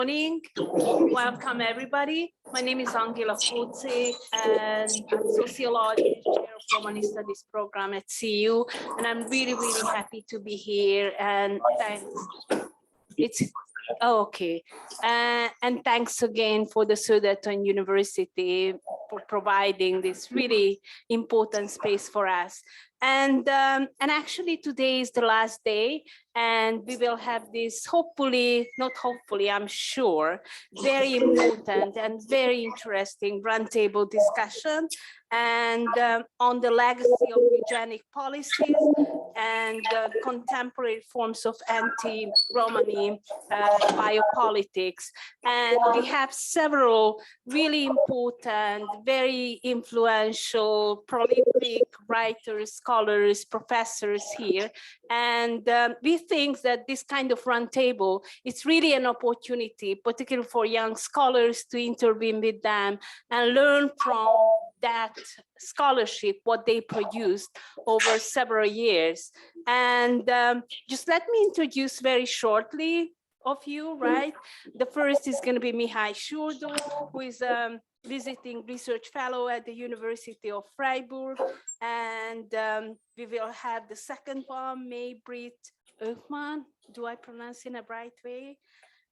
Morning. Welcome everybody. My name is Angela Kocze and I'm sociologist, chair of Romani Studies program at CU, and I'm really happy to be here, and thanks. Okay. And thanks again for the Tydén University for providing this really important space for us. And actually today is the last day, and we will have this hopefully, not hopefully, I'm sure, very important and very interesting roundtable discussion and on the legacy of eugenic policies and contemporary forms of anti-Romani biopolitics. And we have several really important, very influential, prolific writers, scholars, professors here. And we think that this kind of roundtable is really an opportunity, particularly for young scholars, to intervene with them and learn from that scholarship, what they produced over several years. And just let me introduce very shortly of you, right? The first is going to be Mihai Surdu, who is visiting research fellow at the University of Freiburg. And we will have the second one, May-Britt Öhman. Do I pronounce in a right way?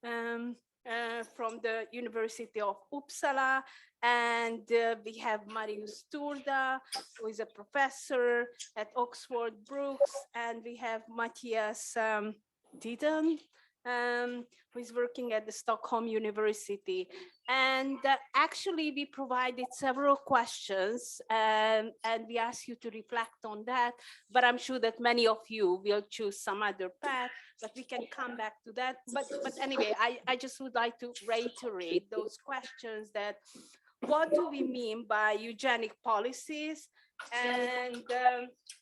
From the University of Uppsala. And we have Marius Turda, who is a professor at Oxford Brookes, and we have Mattias Tydén, who is working at the Stockholm University. And actually, we provided several questions, and we ask you to reflect on that. But I'm sure that many of you will choose some other path, but we can come back to that. But anyway, I just would like to reiterate those questions that what do we mean by eugenic policies, and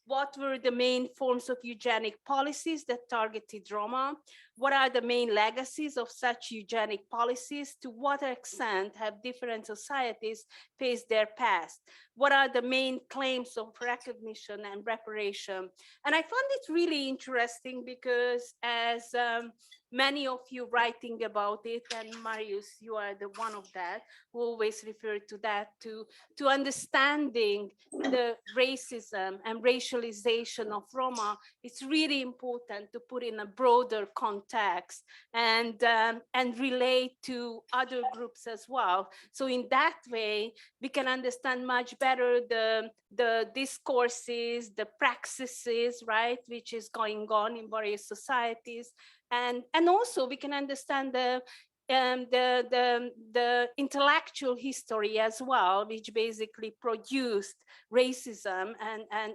what were the main forms of eugenic policies that targeted Roma? What are the main legacies of such eugenic policies? To what extent have different societies faced their past? What are the main claims of recognition and reparation? And I found it really interesting because as many of you writing about it, and Marius, you are the one of that, who always referred to that, to understanding the racism and racialization of Roma, it's really important to put in a broader context and relate to other groups as well. So in that way, we can understand much better the discourses, the praxis, right, which is going on in various societies. And also we can understand the intellectual history as well, which basically produced racism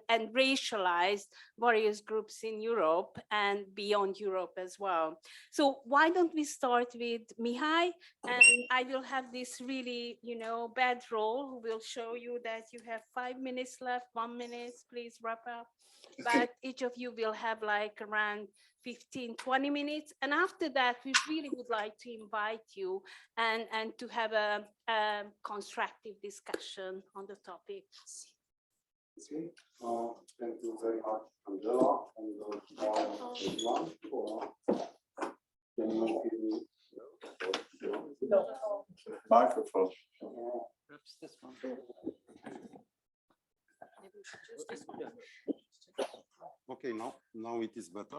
and racialized various groups in Europe and beyond Europe as well. So why don't we start with Mihai, and I will have this really, bad role who will show you that you have 5 minutes left, 1 minute, please wrap up. But each of you will have like around 15-20 minutes, and after that we really would like to invite you and to have a constructive discussion on the topic. Okay. Thank you very much, Angela, and everyone for microphone. Perhaps this one. Okay, now it is better.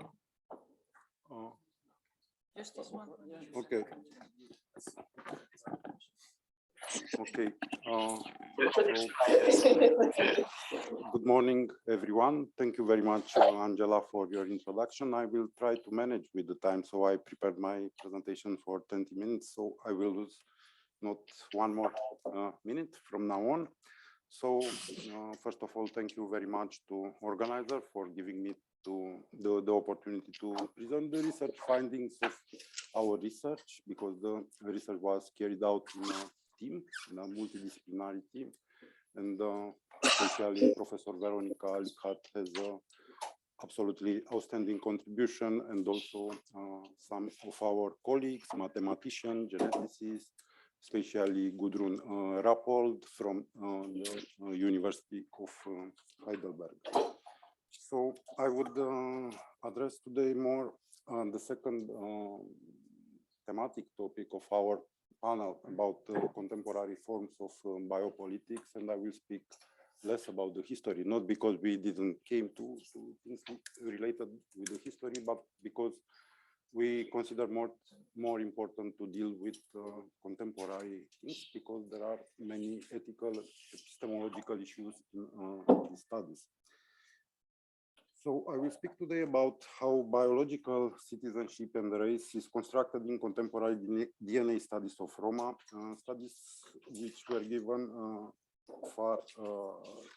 Just this one. Okay. Okay. Good morning, everyone. Thank you very much, Angela, for your introduction. I will try to manage with the time, so I prepared my presentation for 20 minutes, so I will lose not one more minute from now on. So, first of all, thank you very much to organizer for giving me the opportunity to present the research findings of our research, because the research was carried out in a team, in a multidisciplinary team, and especially Professor Veronica Alicat has a absolutely outstanding contribution, and also some of our colleagues, mathematicians, geneticists, especially Gudrun Rappold from the University of Heidelberg. So I would address today more the second thematic topic of our panel about contemporary forms of biopolitics, and I will speak less about the history, not because we didn't came to things related with the history, but because we consider more important to deal with contemporary things, because there are many ethical, epistemological issues in these studies. So I will speak today about how biological citizenship and race is constructed in contemporary DNA studies of Roma, studies which were given far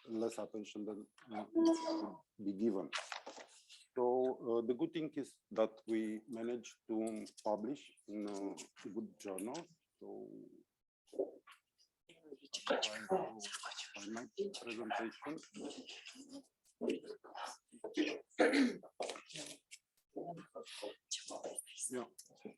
less attention than should be given. So the good thing is that we managed to publish in a good journal. So I my presentation. Yeah. Okay.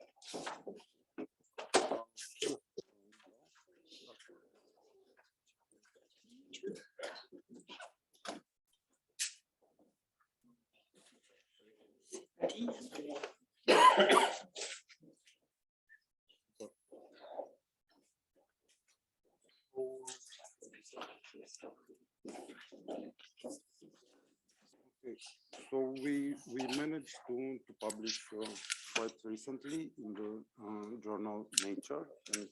So we managed to publish quite recently in the journal Nature, and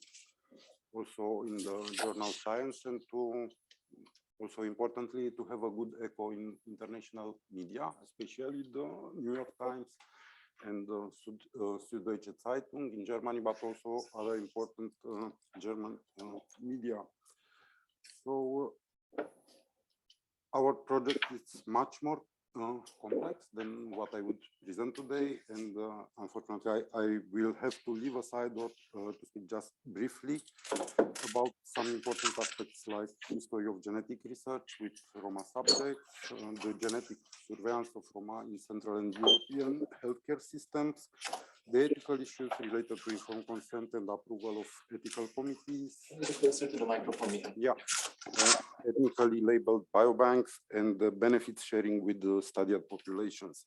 also in the journal Science, and to also importantly to have a good echo in international media, especially the New York Times and the Süddeutsche Zeitung in Germany, but also other important German media. So our project is much more complex than what I would present today, and unfortunately I will have to leave aside or to speak just briefly about some important aspects like history of genetic research with Roma subjects, the genetic surveillance of Roma in Central and European healthcare systems, the ethical issues related to informed consent and approval of ethical committees. Closer to the microphone, Mihai. Yeah, ethnically labeled biobanks, and the benefits sharing with the studied populations.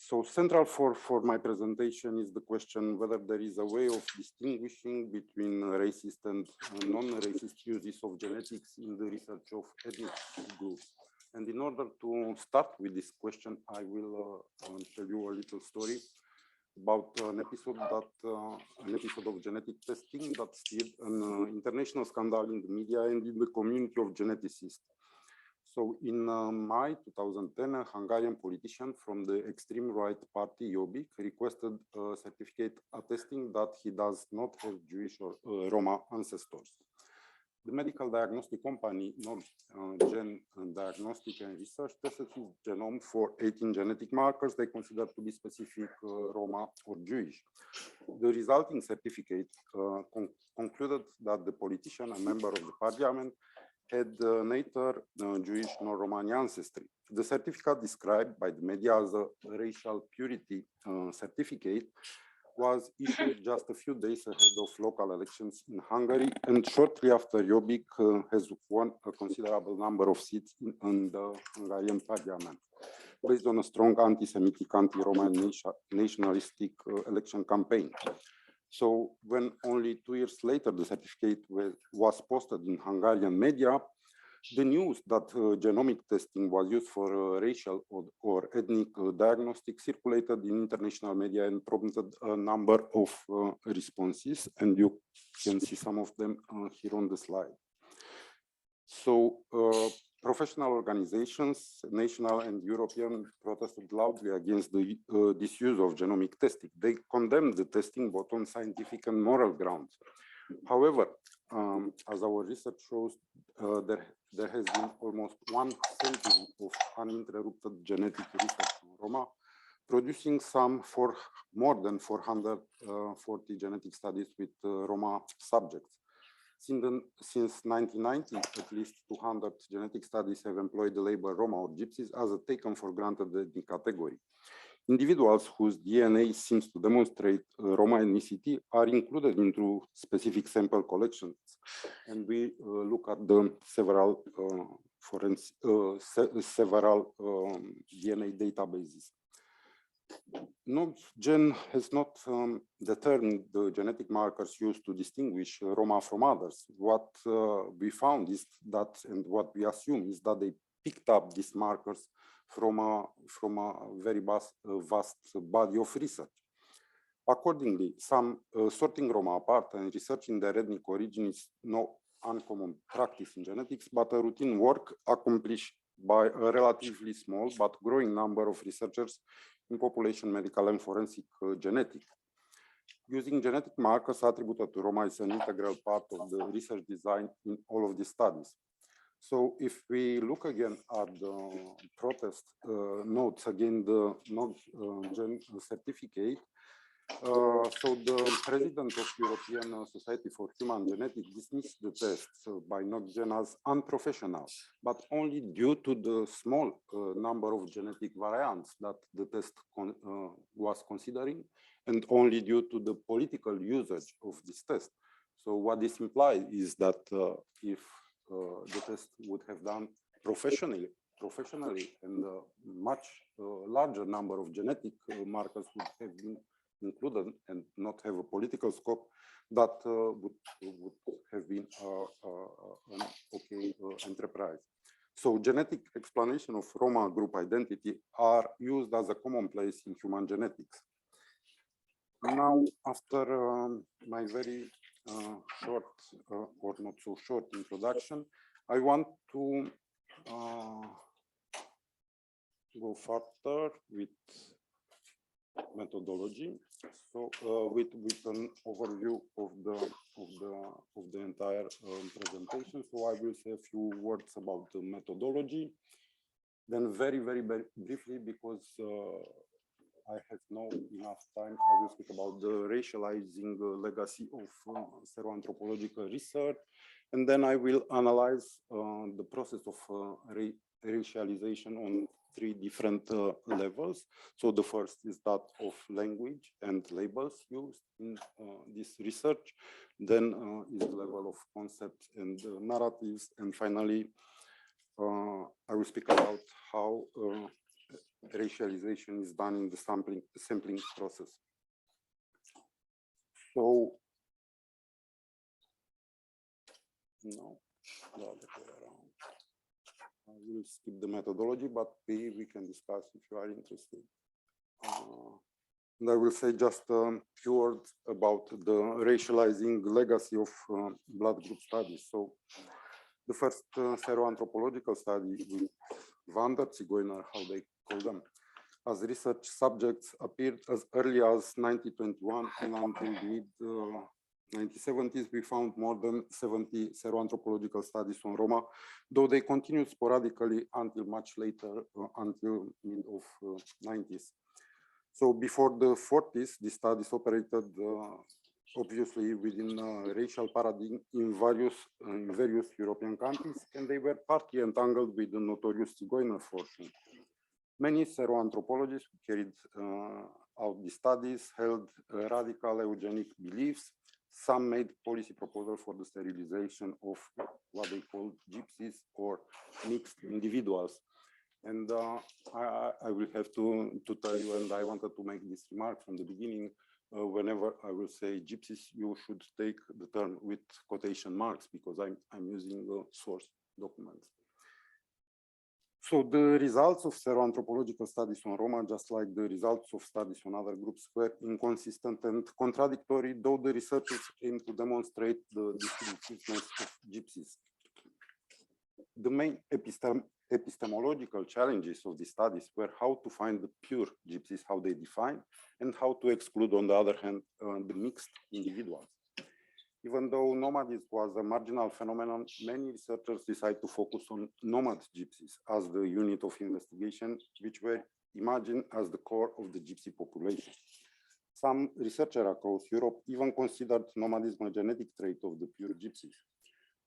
So central for my presentation is the question whether there is a way of distinguishing between racist and non-racist uses of genetics in the research of ethnic groups. And in order to start with this question, I will tell you a little story about an episode of genetic testing that stirred an international scandal in the media and in the community of geneticists. So in May 2010, a Hungarian politician from the extreme right party Jobbik requested a certificate attesting that he does not have Jewish or Roma ancestors. The medical diagnostic company Gen Diagnostic and Research tested his genome for 18 genetic markers they considered to be specific Roma or Jewish. The resulting certificate concluded that the politician, a member of the parliament, had neither Jewish nor Romani ancestry. The certificate, described by the media as a racial purity certificate, was issued just a few days ahead of local elections in Hungary, and shortly after Jobbik has won a considerable number of seats in the Hungarian parliament, based on a strong anti-Semitic, anti-Roma nationalistic election campaign. So when only 2 years later the certificate was posted in Hungarian media, the news that genomic testing was used for racial or ethnic diagnostics circulated in international media and prompted a number of responses, and you can see some of them here on the slide. So professional organizations, national and European, protested loudly against the disuse of genomic testing. They condemned the testing both on scientific and moral grounds. However, as our research shows, there has been almost 1 century of uninterrupted genetic research on Roma, producing some for more than 440 genetic studies with Roma subjects. Since 1990, at least 200 genetic studies have employed the label Roma or Gypsies as a taken for granted ethnic category. Individuals whose DNA seems to demonstrate Roma ethnicity are included into specific sample collections, and we look at the several DNA databases. NogGen has not determined the genetic markers used to distinguish Roma from others. What we found is that, and what we assume is that they picked up these markers from a very vast body of research. Accordingly, some sorting Roma apart and researching their ethnic origin is no uncommon practice in genetics, but a routine work accomplished by a relatively small but growing number of researchers in population medical and forensic genetics. Using genetic markers attributed to Roma is an integral part of the research design in all of these studies. So if we look again at the protest notes, again, the NogGen certificate, so the president of European Society for Human Genetics dismissed the test by NogGen as unprofessional, but only due to the small number of genetic variants that the test was considering, and only due to the political usage of this test. So what this implies is that if the test would have done professionally, and a much larger number of genetic markers would have been included and not have a political scope, that would have been an okay enterprise. So genetic explanation of Roma group identity are used as a commonplace in human genetics. Now, after my very short or not so short introduction, I want to go further with methodology. So with an overview of the entire presentation. So I will say a few words about the methodology. Then very briefly, because I have not enough time, I will speak about the racializing legacy of seroanthropological research. And then I will analyze the process of racialization on three different levels. So the first is that of language and labels used in this research. Then is the level of concepts and narratives. And finally, I will speak about how racialization is done in the sampling process. So, no, the other way around. I will skip the methodology, but we can discuss if you are interested. And I will say just a few words about the racializing legacy of blood group studies. So the first seroanthropological study with Wanderzigeuner, how they call them, as research subjects appeared as early as 1921, and until the 1970s, we found more than 70 seroanthropological studies on Roma, though they continued sporadically until much later, until mid of 90s. So before the 40s, the studies operated obviously within a racial paradigm in various European countries, and they were partly entangled with the notorious Zigeuner fortune. Many seroanthropologists who carried out the studies held radical eugenic beliefs. Some made policy proposals for the sterilization of what they called gypsies or mixed individuals. And I will have to tell you, and I wanted to make this remark from the beginning, whenever I will say gypsies, you should take the term with quotation marks, because I'm using source documents. So the results of seroanthropological studies on Roma, just like the results of studies on other groups, were inconsistent and contradictory, though the researchers aimed to demonstrate the distinctiveness of gypsies. The main epistemological challenges of the studies were how to find the pure gypsies, how they define, and how to exclude, on the other hand, the mixed individuals. Even though nomadism was a marginal phenomenon, many researchers decided to focus on nomad gypsies as the unit of investigation, which were imagined as the core of the gypsy population. Some researchers across Europe even considered nomadism a genetic trait of the pure gypsies.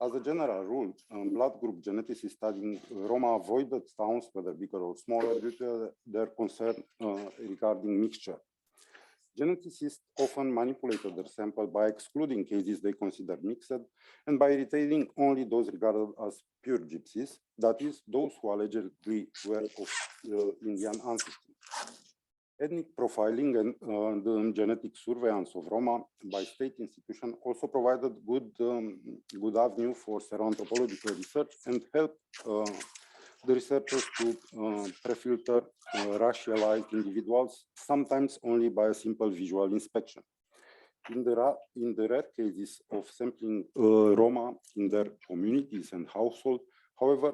As a general rule, blood group geneticists studying Roma avoided towns, whether bigger or smaller, due to their concern regarding mixture. Geneticists often manipulated their sample by excluding cases they considered mixed and by retaining only those regarded as pure gypsies, that is, those who allegedly were of Indian ancestry. Ethnic profiling and the genetic surveillance of Roma by state institutions also provided good avenue for seroanthropological research and helped the researchers to pre-filter racialized individuals, sometimes only by a simple visual inspection. In the rare cases of sampling Roma in their communities and households, however,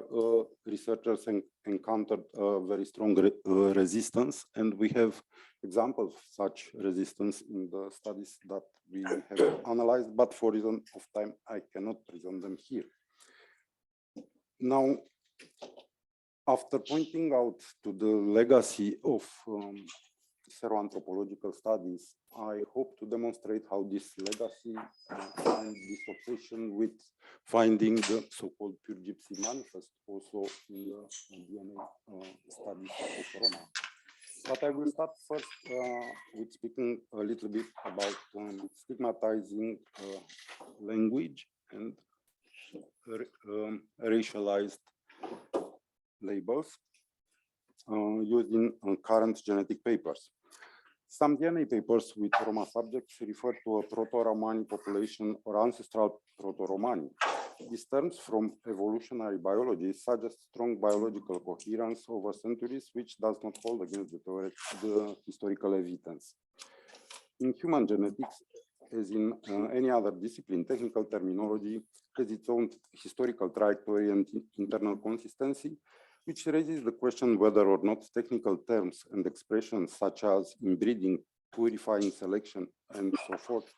researchers encountered very strong resistance, and we have examples of such resistance in the studies that we have analyzed, but for reason of time, I cannot present them here. Now, after pointing out to the legacy of seroanthropological studies, I hope to demonstrate how this legacy and this obsession with finding the so-called pure gypsy manifest also in the DNA studies of Roma. But I will start first with speaking a little bit about stigmatizing language and racialized labels used in current genetic papers. Some DNA papers with Roma subjects refer to a Proto-Romani population or ancestral Proto-Romani. These terms from evolutionary biology suggest strong biological coherence over centuries, which does not hold against the historical evidence. In human genetics, as in any other discipline, technical terminology has its own historical trajectory and internal consistency, which raises the question whether or not technical terms and expressions such as inbreeding, purifying selection, and so forth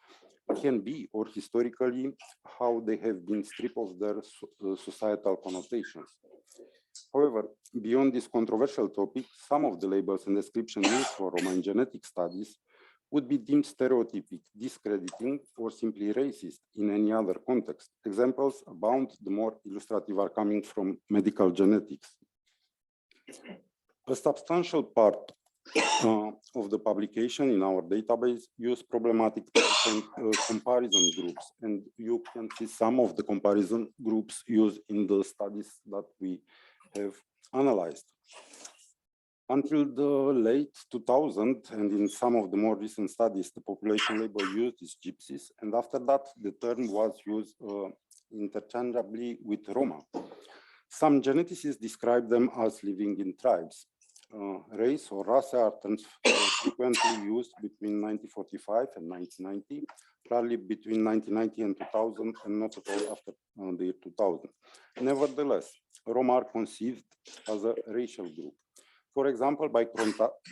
can be, or historically, how they have been stripped of their societal connotations. However, beyond this controversial topic, some of the labels and descriptions used for Romani genetic studies would be deemed stereotypic, discrediting, or simply racist in any other context. Examples abound. The more illustrative are coming from medical genetics. A substantial part of the publication in our database use problematic comparison groups, and you can see some of the comparison groups used in the studies that we have analyzed. Until the late 2000s, and in some of the more recent studies, the population label used is gypsies, and after that, the term was used interchangeably with Roma. Some geneticists describe them as living in tribes. Race or race are terms frequently used between 1945 and 1990, rarely between 1990 and 2000, and not at all after the year 2000. Nevertheless, Roma are conceived as a racial group. For example, by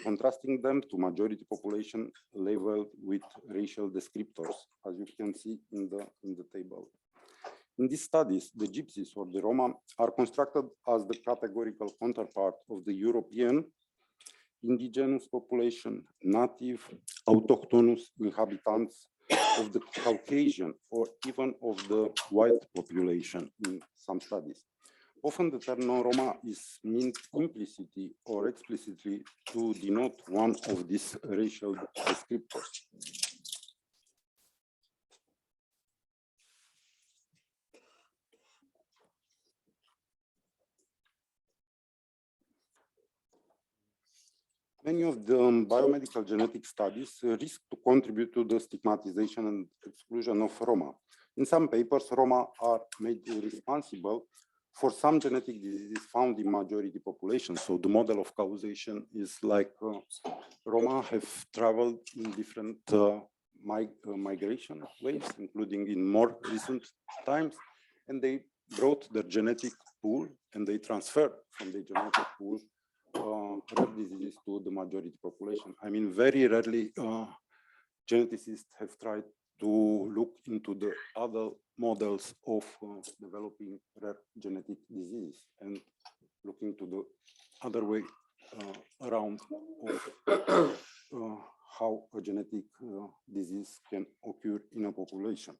contrasting them to majority population labeled with racial descriptors, as you can see in the table. In these studies, the gypsies or the Roma are constructed as the categorical counterpart of the European indigenous population, native, autochthonous inhabitants of the Caucasian or even of the white population in some studies. Often the term non-Roma is meant implicitly or explicitly to denote one of these racial descriptors. Many of the biomedical genetic studies risk to contribute to the stigmatization and exclusion of Roma. In some papers, Roma are made responsible for some genetic diseases found in majority populations. So the model of causation is like Roma have traveled in different migration waves, including in more recent times, and they brought their genetic pool and they transferred from the genetic pool rare diseases to the majority population. I mean, very rarely geneticists have tried to look into the other models of developing rare genetic diseases and looking to the other way around of how a genetic disease can occur in a population.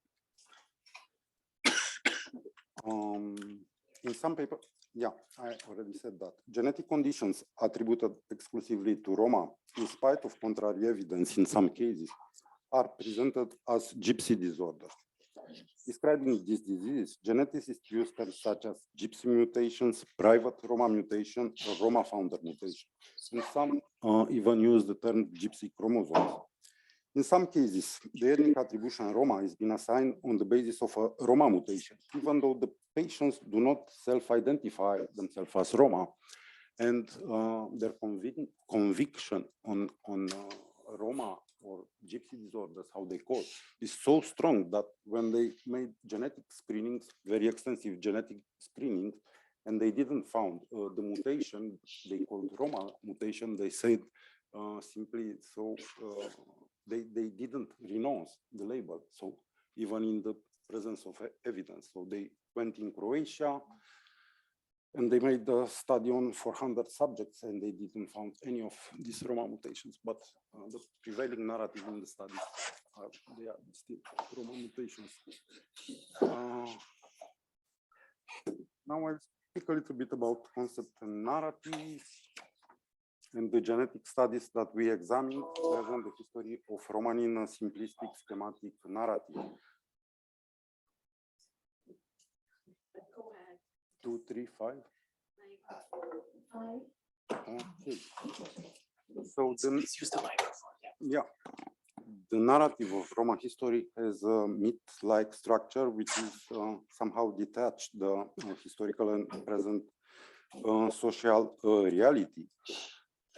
In some papers, yeah, I already said that. Genetic conditions attributed exclusively to Roma, in spite of contrary evidence in some cases, are presented as gypsy disorders. Describing this disease, geneticists use terms such as gypsy mutations, private Roma mutation, or Roma founder mutation. And some even use the term gypsy chromosomes. In some cases, the ethnic attribution Roma is being assigned on the basis of a Roma mutation, even though the patients do not self-identify themselves as Roma, and their conviction on Roma or gypsy disorders, how they call, is so strong that when they made genetic screenings, very extensive genetic screenings, and they didn't found the mutation they called Roma mutation, they said simply so they didn't renounce the label. So even in the presence of evidence, so they went in Croatia and they made a study on 400 subjects and they didn't found any of these Roma mutations, but the prevailing narrative in the studies they are still Roma mutations. Now I'll speak a little bit about concept and narrative and the genetic studies that we examine present the history of Romani in a simplistic schematic narrative. Go ahead. 2, 3, 5. Okay. So Please use the microphone. Yeah. The narrative of Roma history has a myth-like structure, which is somehow detached the historical and present social reality,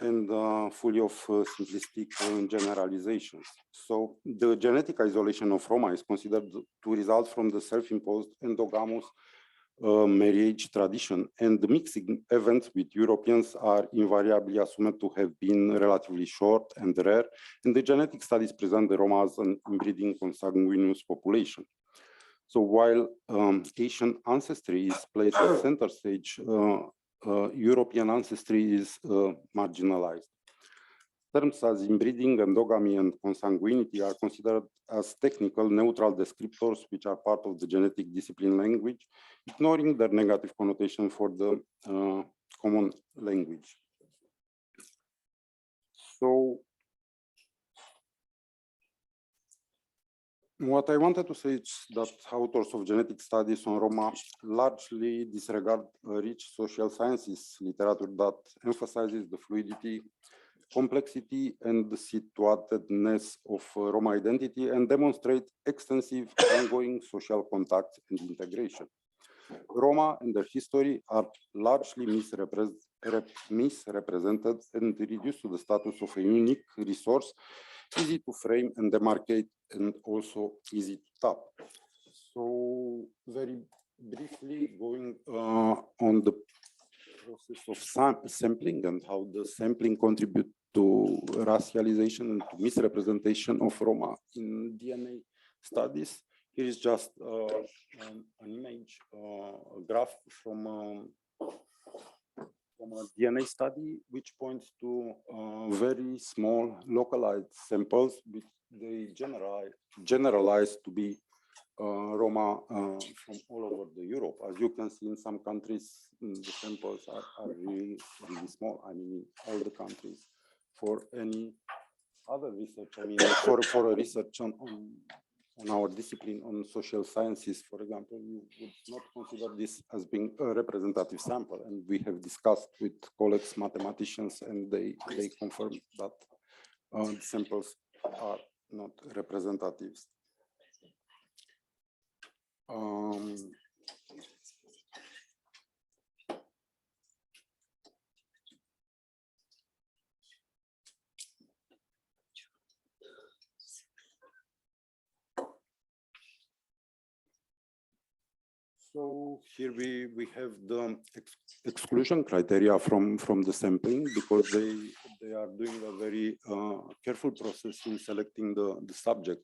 and fully of simplistic generalizations. So the genetic isolation of Roma is considered to result from the self-imposed endogamous marriage tradition, and the mixing events with Europeans are invariably assumed to have been relatively short and rare, and the genetic studies present the Roma as an inbreeding consanguineous population. So while Asian ancestry is placed at center stage, European ancestry is marginalized. Terms as inbreeding, endogamy, and consanguinity are considered as technical, neutral descriptors which are part of the genetic discipline language, ignoring their negative connotation for the common language. So, what I wanted to say is that authors of genetic studies on Roma largely disregard rich social sciences literature that emphasizes the fluidity, complexity, and the situatedness of Roma identity and demonstrate extensive ongoing social contacts and integration. Roma and their history are largely misrepresented and reduced to the status of a unique resource, easy to frame and demarcate, and also easy to tap. So very briefly going on the process of sampling and how the sampling contribute to racialization and to misrepresentation of Roma in DNA studies. Here is just an image, a graph from a DNA study, which points to very small localized samples, which they generalize to be Roma from all over the Europe. As you can see, in some countries, the samples are really, really small. I mean, in all the countries. For any other research, I mean, for a research on our discipline on social sciences, for example, you would not consider this as being a representative sample. And we have discussed with colleagues, mathematicians, and they confirm that the samples are not representatives. So here we have the exclusion criteria from the sampling, because they are doing a very careful process in selecting the subject.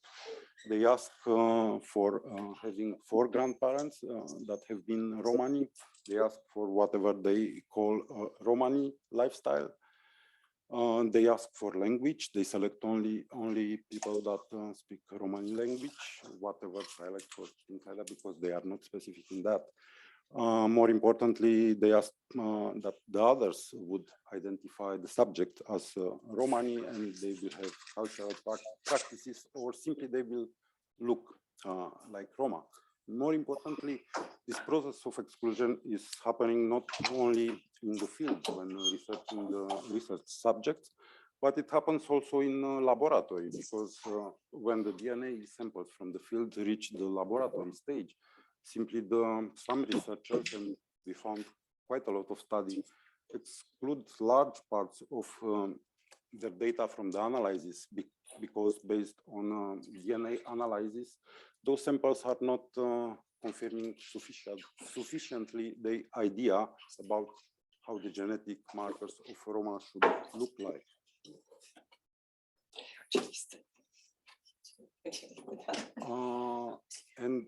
They ask for having 4 grandparents that have been Romani. They ask for whatever they call Romani lifestyle. They ask for language. They select only people that speak Romani language, whatever dialect or things like that, because they are not specific in that. More importantly, they ask that the others would identify the subject as Romani, and they will have cultural practices, or simply they will look like Roma. More importantly, this process of exclusion is happening not only in the field when researching the research subjects, but it happens also in laboratory, because when the DNA samples from the field reach the laboratory stage, simply some researchers, and we found quite a lot of studies, exclude large parts of their data from the analysis, because based on DNA analysis, those samples are not confirming sufficiently the idea about how the genetic markers of Roma should look like. And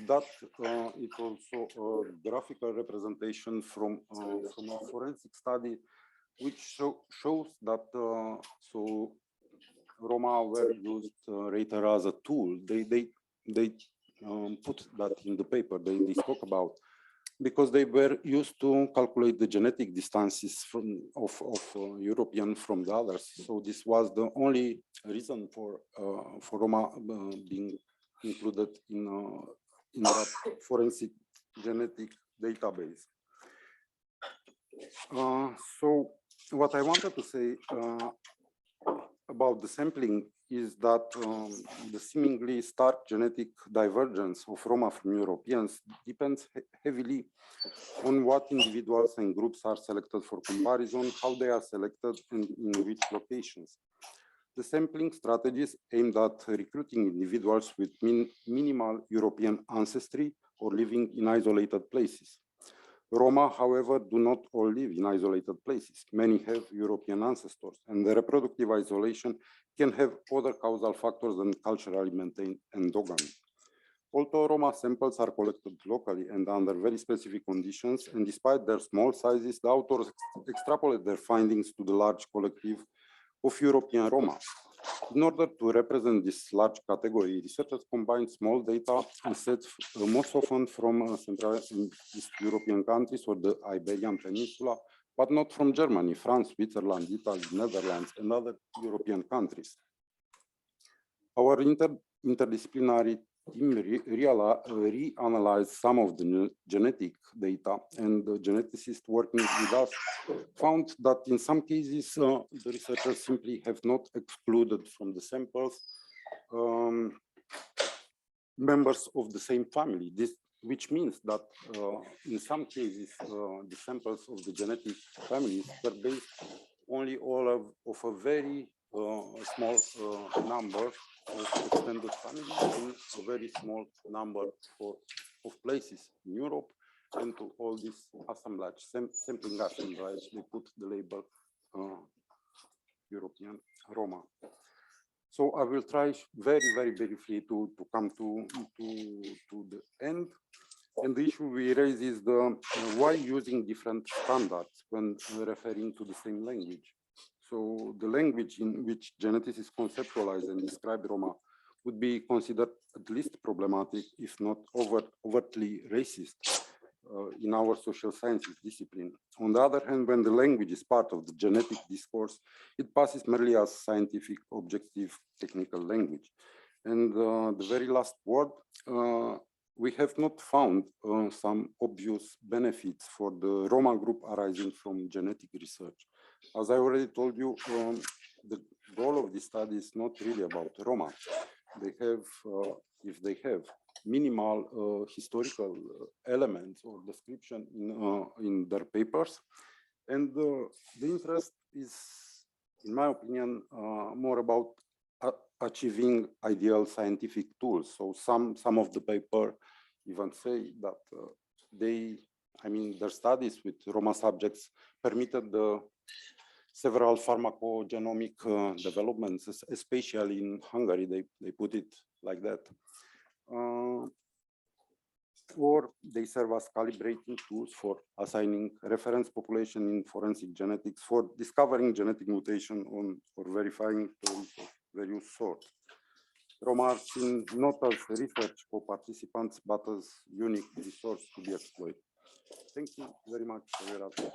that is also a graphical representation from a forensic study, which shows that so Roma were used later as a tool. They put that in the paper they spoke about, because they were used to calculate the genetic distances of European from the others. So this was the only reason for Roma being included in that forensic genetic database. So what I wanted to say about the sampling is that the seemingly stark genetic divergence of Roma from Europeans depends heavily on what individuals and groups are selected for comparison, how they are selected, and in which locations. The sampling strategies aimed at recruiting individuals with minimal European ancestry or living in isolated places. Roma, however, do not all live in isolated places. Many have European ancestors, and the reproductive isolation can have other causal factors than culturally maintained endogamy. Although Roma samples are collected locally and under very specific conditions, and despite their small sizes, the authors extrapolate their findings to the large collective of European Roma. In order to represent this large category, researchers combine small data and sets most often from Central and East European countries or the Iberian Peninsula, but not from Germany, France, Switzerland, Italy, Netherlands, and other European countries. Our interdisciplinary team reanalyzed some of the genetic data, and the geneticists working with us found that in some cases, the researchers simply have not excluded from the samples members of the same family. Which means that in some cases, the samples of the genetic families were based only of a very small number of extended families and a very small number of places in Europe. And to all this assemblage, sampling assemblage, they put the label European Roma. So I will try very, very briefly to come to the end. And the issue we raise is why using different standards when referring to the same language. So the language in which geneticists conceptualize and describe Roma would be considered at least problematic, if not overtly racist, in our social sciences discipline. On the other hand, when the language is part of the genetic discourse, it passes merely as scientific, objective, technical language. And the very last word, we have not found some obvious benefits for the Roma group arising from genetic research. As I already told you, the goal of this study is not really about Roma. They have, if they have minimal historical elements or description in their papers, and the interest is, in my opinion, more about achieving ideal scientific tools. So some of the paper even say that their studies with Roma subjects permitted several pharmacogenomic developments, especially in Hungary. They put it like that. Or they serve as calibrating tools for assigning reference population in forensic genetics, for discovering genetic mutation or verifying theories of various sorts. Roma are seen not as research co-participants, but as unique resource to be exploited. Thank you very much for your attention.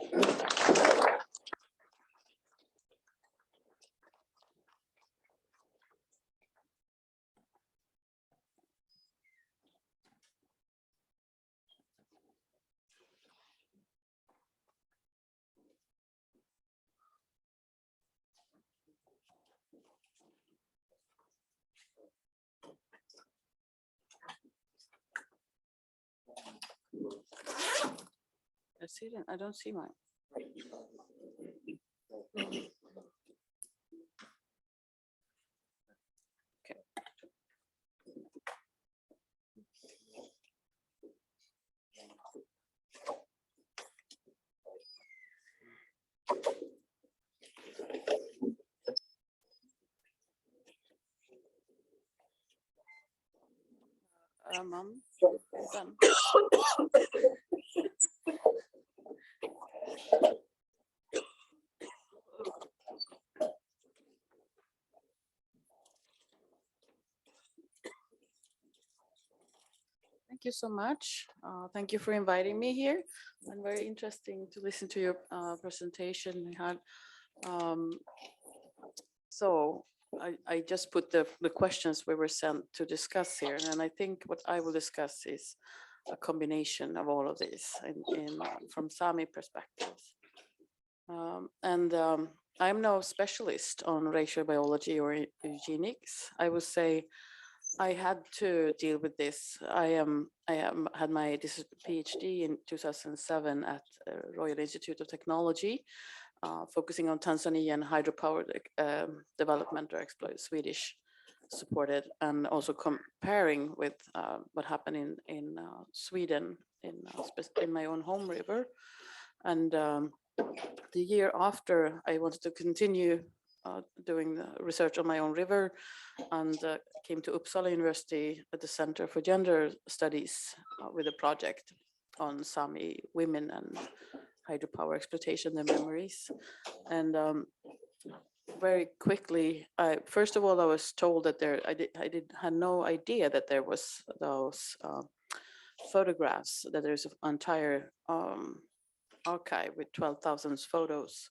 see it. I don't see mine. Okay. Mom, done. Thank you so much. Thank you for inviting me here. And very interesting to listen to your presentation, Mihai. So I just put the questions we were sent to discuss here. And I think what I will discuss is a combination of all of this from Sami perspectives. I'm no specialist on racial biology or eugenics. I would say I had to deal with this. I had my PhD in 2007 at Royal Institute of Technology, focusing on Tanzanian hydropower development or exploit, Swedish supported, and also comparing with what happened in Sweden in my own home river. And the year after, I wanted to continue doing the research on my own river, and came to Uppsala University at the Center for Gender Studies with a project on Sami women and hydropower exploitation, their memories. And very quickly, first of all, I was told that I had no idea that there was those photographs, that there's an entire archive with 12,000 photos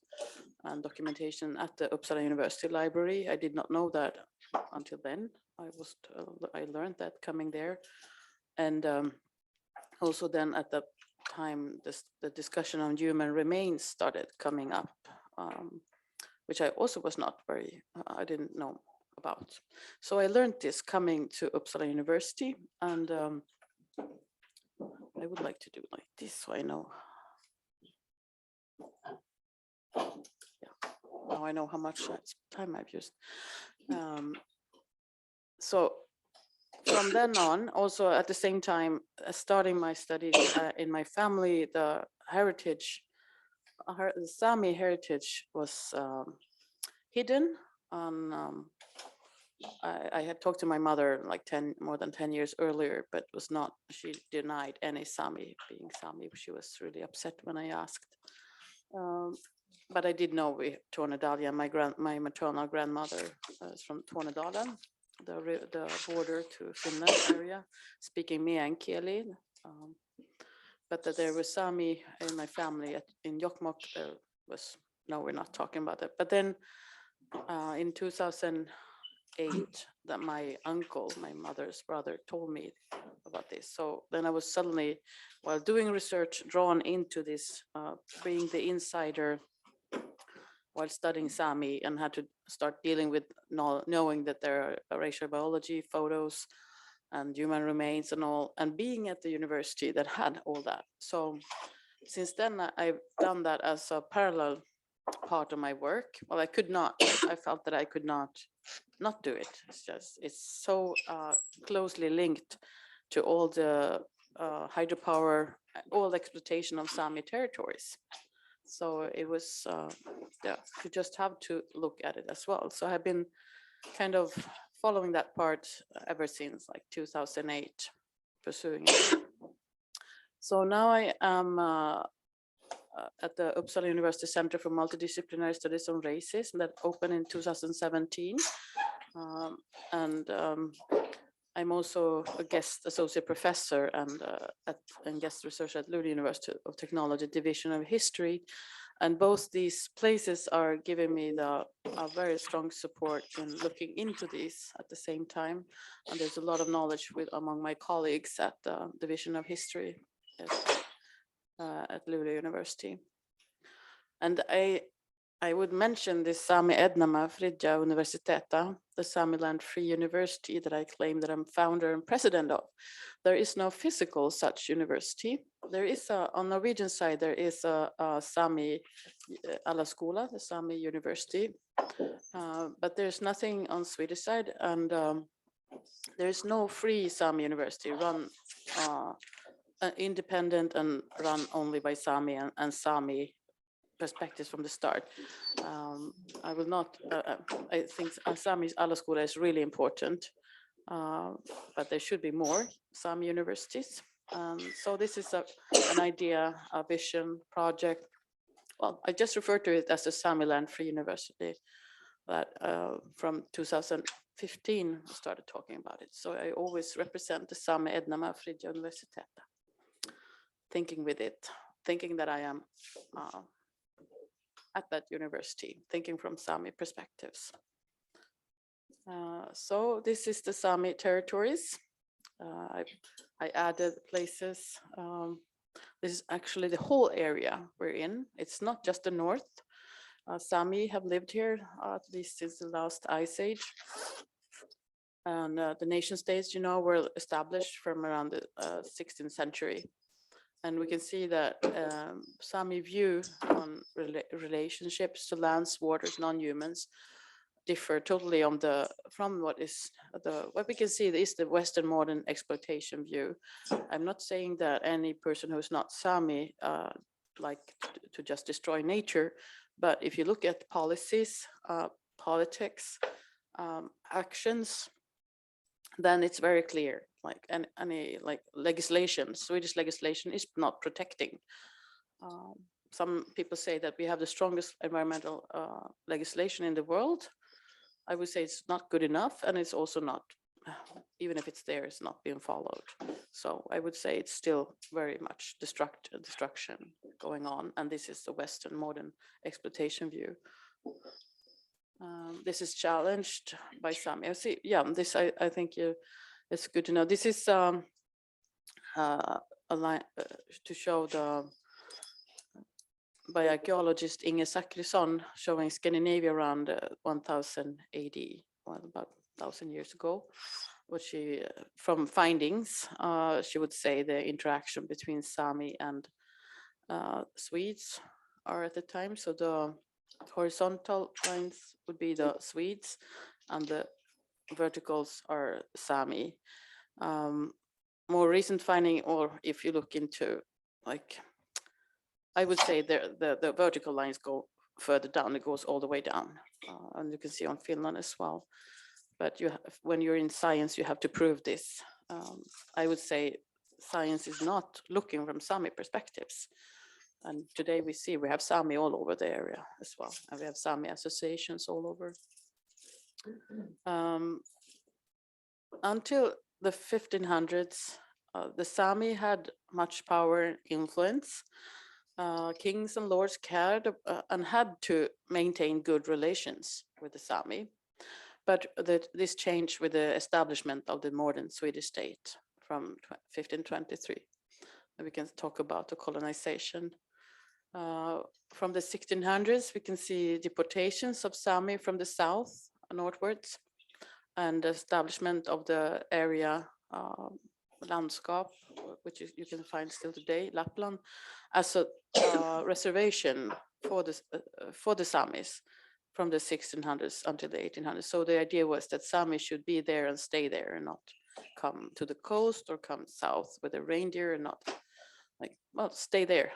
and documentation at the Uppsala University Library. I did not know that until then. I learned that coming there. And also then at the time, the discussion on human remains started coming up, which I also was not I didn't know about. So I learned this coming to Uppsala University, and I would like to do like this so I know. Yeah, now I know how much time I've used. So from then on, also at the same time, starting my studies in my family, the Sami heritage was hidden. I had talked to my mother like more than 10 years earlier, but she denied any Sami being Sami. She was really upset when I asked. But I did know Tornedalen. My maternal grandmother is from Tornedalen, the border to Finland area, speaking meänkieli. But that there was Sami in my family in Jokkmokk. No, we're not talking about that. But then in 2008, that my uncle, my mother's brother, told me about this. So then I was suddenly, while doing research, drawn into this, being the insider while studying Sami, and had to start dealing with knowing that there are racial biology photos and human remains and all, and being at the university that had all that. So since then, I've done that as a parallel part of my work. Well, I felt that I could not do it. It's so closely linked to all the hydropower, all the exploitation of Sami territories. So it was, you just have to look at it as well. So I've been kind of following that part ever since like 2008, pursuing it. So now I am at the Uppsala University Center for Multidisciplinary Studies on Racism that opened in 2017. I'm also a guest associate professor and guest researcher at Lund University of Technology Division of History. And both these places are giving me a very strong support in looking into this at the same time. And there's a lot of knowledge among my colleagues at the Division of History at Lund University. And I would mention this Sami Ednama Fridja Universiteta, the Samiland Free University that I claim that I'm founder and president of. There is no physical such university. There is on Norwegian side, there is a Sami Alaskola, the Sami University, but there's nothing on Swedish side, and there is no free Sami University run independent and run only by Sami and Sami perspectives from the start. I will not, I think Sami's Alaskola is really important, but there should be more Sami universities. So this is an idea, a vision project. Well, I just refer to it as the Samiland Free University that from 2015 I started talking about it. So I always represent the Sami Ednama Fridja Universiteta, thinking with it, thinking that I am at that university, thinking from Sami perspectives. So this is the Sami territories. I added places. This is actually the whole area we're in. It's not just the north. Sami have lived here at least since the last ice age. And the nation states, you know, were established from around the 16th century. And we can see that Sami view on relationships to lands, waters, non-humans differ totally on from what we can see is the Western modern exploitation view. I'm not saying that any person who's not Sami like to just destroy nature, but if you look at policies, politics, actions, then it's very clear. Like any like legislation, Swedish legislation is not protecting. Some people say that we have the strongest environmental legislation in the world. I would say it's not good enough, and it's also not, even if it's there, it's not being followed. So I would say it's still very much destruction going on, and this is the Western modern exploitation view. This is challenged by Sami. This I think it's good to know. This is a line to show by archaeologist Inge Zachrisson showing Scandinavia around 1000 AD, well, about 1000 years ago. What she, from findings, she would say the interaction between Sami and Swedes are at the time. So the horizontal lines would be the Swedes and the verticals are Sami. More recent finding, or if you look into like, I would say the vertical lines go further down, it goes all the way down. And you can see on Finland as well. But when you're in science, you have to prove this. I would say science is not looking from Sami perspectives. And today we have Sami all over the area as well. And we have Sami associations all over. Until the 1500s, the Sami had much power and influence. Kings and lords cared and had to maintain good relations with the Sami. But this changed with the establishment of the modern Swedish state from 1523. And we can talk about the colonization. From the 1600s, we can see deportations of Sami from the south northwards and the establishment of the area landskap, which you can find still today, Lapland, as a reservation for the Samis from the 1600s until the 1800s. So the idea was that Sami should be there and stay there and not come to the coast or come south with a reindeer and not like, well, stay there.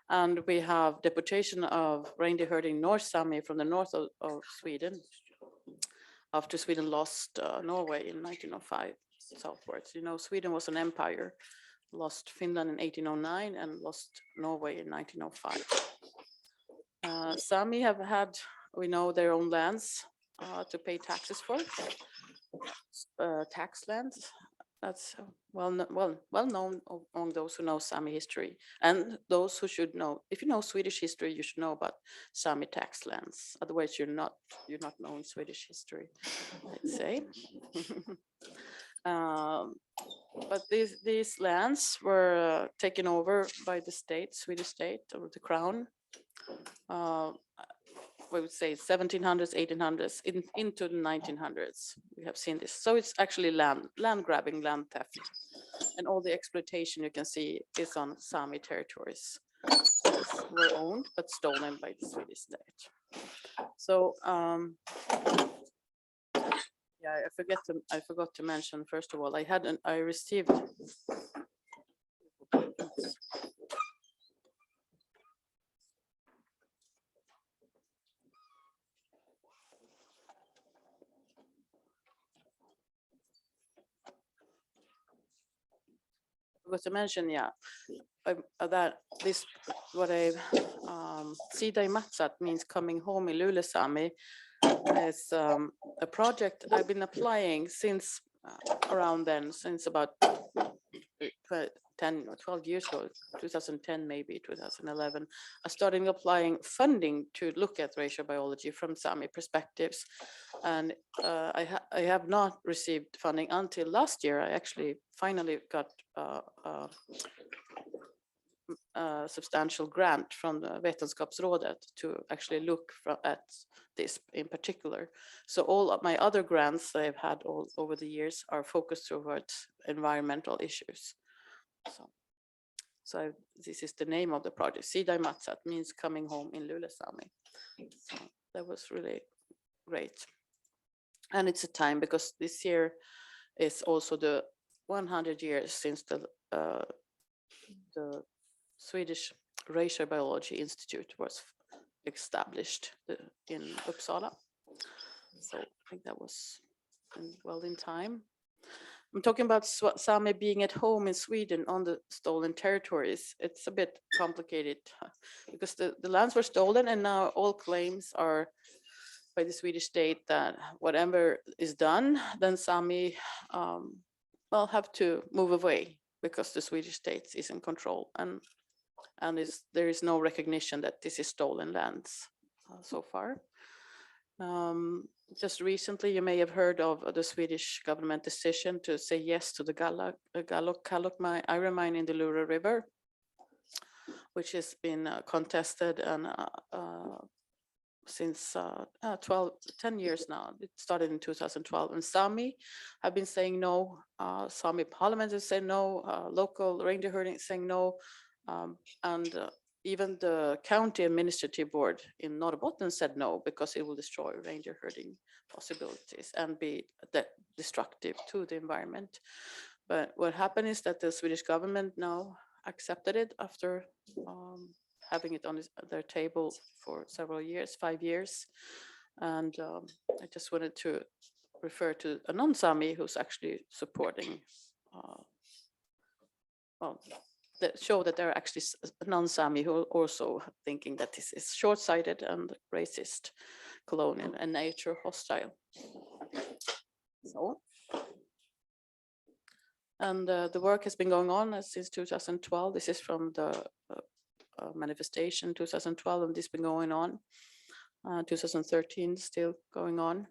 And we have deportation of reindeer herding North Sami from the north of Sweden after Sweden lost Norway in 1905 southwards. You know, Sweden was an empire, lost Finland in 1809 and lost Norway in 1905. Sami have had, we know, their own lands to pay taxes for, tax lands. That's well known among those who know Sami history and those who should know. If you know Swedish history, you should know about Sami tax lands. Otherwise, you're not knowing Swedish history, I'd say. But these lands were taken over by the state, Swedish state, or the crown. we would say 1700s, 1800s, into the 1900s. We have seen this. So it's actually land grabbing, land theft. And all the exploitation you can see is on Sami territories. These were owned but stolen by the Swedish state. So yeah, I forgot to mention, first of all, I received yeah, that this what I Sida Matsat means coming home in Lule Sami is a project I've been applying since around then, since about 10 or 12 years ago, 2010, maybe 2011. I started applying funding to look at racial biology from Sami perspectives. And I have not received funding until last year. I actually finally got a substantial grant from the Vetenskapsrådet to actually look at this in particular. So all of my other grants that I've had all over the years are focused towards environmental issues. So this is the name of the project. Sida Matsat means coming home in Lule Sami. So that was really great. And it's a time because this year is also the 100 years since the Swedish Racial Biology Institute was established in Uppsala. So I think that was well in time. I'm talking about Sami being at home in Sweden on the stolen territories. It's a bit complicated because the lands were stolen and now all claims are by the Swedish state that whatever is done, then Sami will have to move away because the Swedish state is in control and there is no recognition that this is stolen lands so far. Just recently, you may have heard of the Swedish government decision to say yes to the Kallock iron mine in the Lura River, which has been contested and since 10 years now. It started in 2012, and Sami have been saying no. Sami parliament has said no. Local reindeer herding is saying no, and even the county administrative board in Norrbotten said no because it will destroy reindeer herding possibilities and be destructive to the environment. But what happened is that the Swedish government now accepted it after having it on their table for several years, 5 years. And I just wanted to refer to a non-Sami who's actually supporting, that show that there are actually non-Sami who are also thinking that this is short-sighted and racist, colonial and nature hostile. So, and the work has been going on since 2012. This is from the manifestation 2012, and this has been going on. 2013 still going on.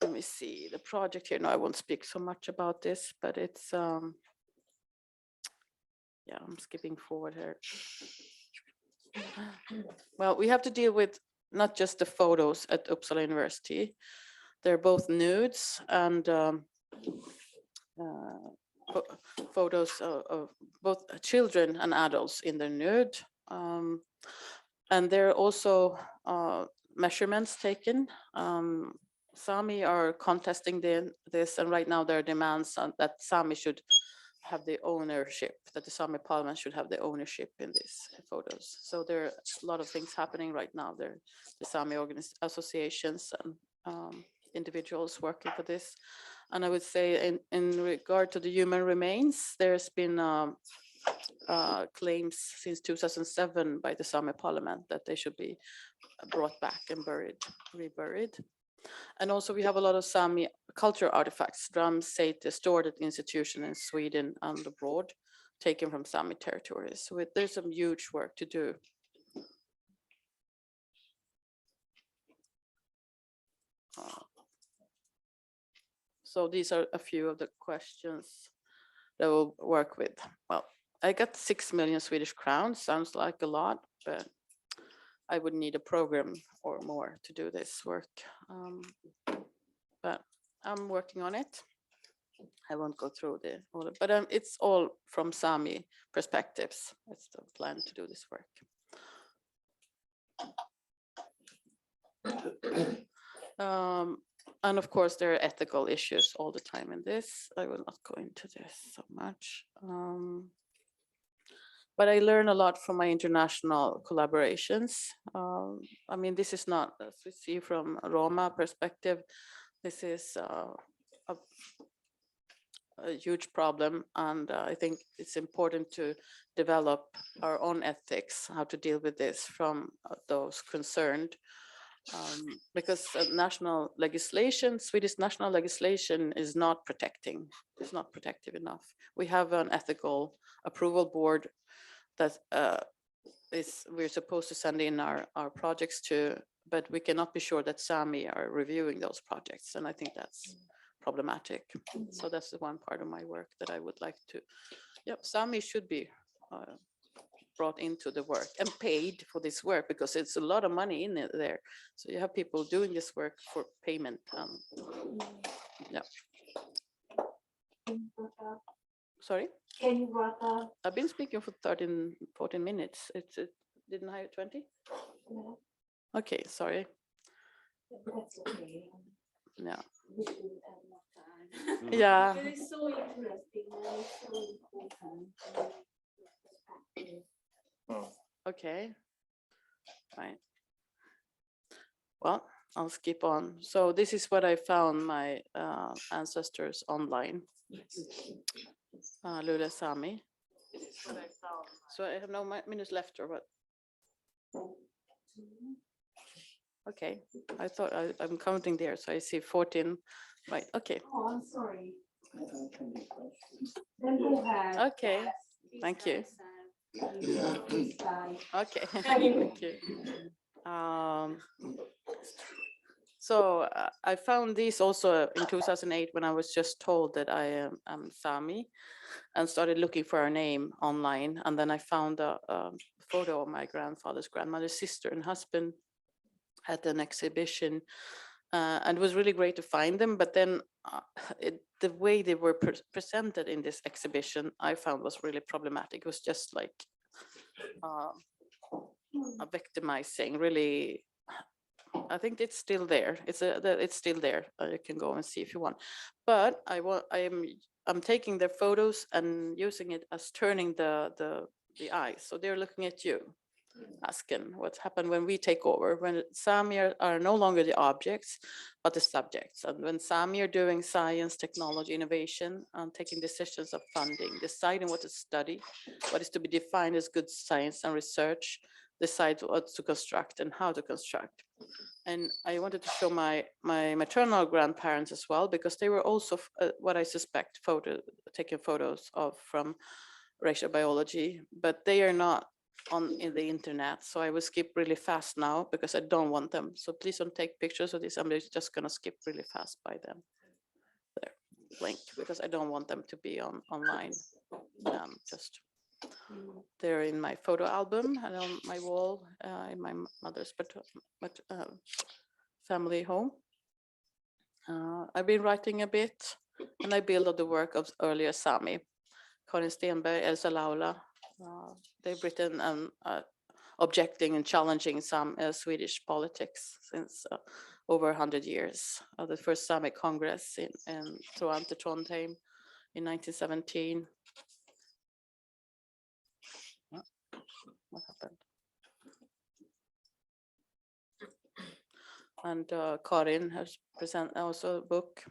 Let me see the project here. No, I won't speak so much about this, but it's yeah, I'm skipping forward here. Well, we have to deal with not just the photos at Uppsala University. They're both nudes and photos of both children and adults in the nude. And there are also measurements taken. Sami are contesting this, and right now there are demands that Sami should have the ownership, that the Sami parliament should have the ownership in these photos. So there are a lot of things happening right now. There are the Sami associations and individuals working for this. And I would say in regard to the human remains, there's been claims since 2007 by the Sami parliament that they should be brought back and reburied. And also we have a lot of Sami cultural artifacts, drums, satyrs, stored at institutions in Sweden and abroad, taken from Sami territories. So there's some huge work to do. So these are a few of the questions that we'll work with. Well, I got 6 million Swedish crowns, sounds like a lot, but I would need a program or more to do this work. But I'm working on it. I won't go through all of, but it's all from Sami perspectives. It's the plan to do this work. And of course, there are ethical issues all the time in this. I will not go into this so much. But I learn a lot from my international collaborations. I mean, this is not, as we see from a Roma perspective, this is a huge problem. And I think it's important to develop our own ethics, how to deal with this from those concerned. Because national legislation, Swedish national legislation is not protecting, it's not protective enough. We have an ethical approval board that we're supposed to send in our projects to, but we cannot be sure that Sami are reviewing those projects. And I think that's problematic. So that's the one part of my work that I would like to, Sami should be brought into the work and paid for this work, because it's a lot of money in it there. So you have people doing this work for payment. Sorry? Can you wrap up? I've been speaking for 14 minutes. It didn't I 20? No, Okay, sorry. that's okay. Yeah. We should have more time. Yeah. It is so interesting and it's so important. Okay. Right. Well, I'll skip on. So this is what I found my ancestors online. Lule Sami. This is what I found. So I have no minutes left, or what? Okay, I thought I'm counting there, so I see 14. Right. Okay. Oh, I'm sorry. Then go ahead. Okay. Thank you. Okay. Thank you. So I found these also in 2008 when I was just told that I am Sami, and started looking for her name online. And then I found a photo of my grandfather's grandmother's sister and husband at an exhibition. And it was really great to find them. But then the way they were presented in this exhibition, I found was really problematic. It was just like a victimizing, really. I think it's still there. It's still there. You can go and see if you want. But I'm taking their photos and using it as turning the eyes. So they're looking at you, asking what's happened when we take over, when Sami are no longer the objects, but the subjects. And when Sami are doing science, technology, innovation, and taking decisions of funding, deciding what to study, what is to be defined as good science and research, decide what to construct and how to construct. And I wanted to show my maternal grandparents as well, because they were also what I suspect taking photos of from racial biology, but they are not in the internet. So I will skip really fast now because I don't want them. So please don't take pictures of this. I'm just gonna skip really fast by them. There, link, because I don't want them to be online. They're in my photo album and on my wall in my mother's family home. I've been writing a bit, and I build on the work of earlier Sami, Karin Stenberg, Elsa Laula. They've written objecting and challenging some Swedish politics since over 100 years. The first Sami Congress in Trondheim in 1917. What happened? And Karin has presented also a book.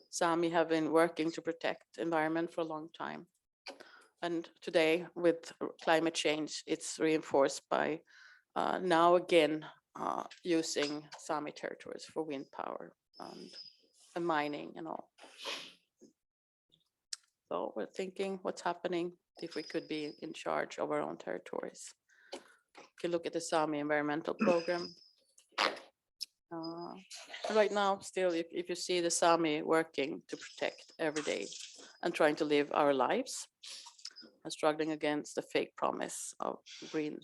Sami have been working to protect environment for a long time. And today with climate change, it's reinforced by now again using Sami territories for wind power and mining and all. So we're thinking what's happening if we could be in charge of our own territories. You can look at the Sami environmental program. Right now, still, if you see the Sami working to protect every day and trying to live our lives and struggling against the fake promise of green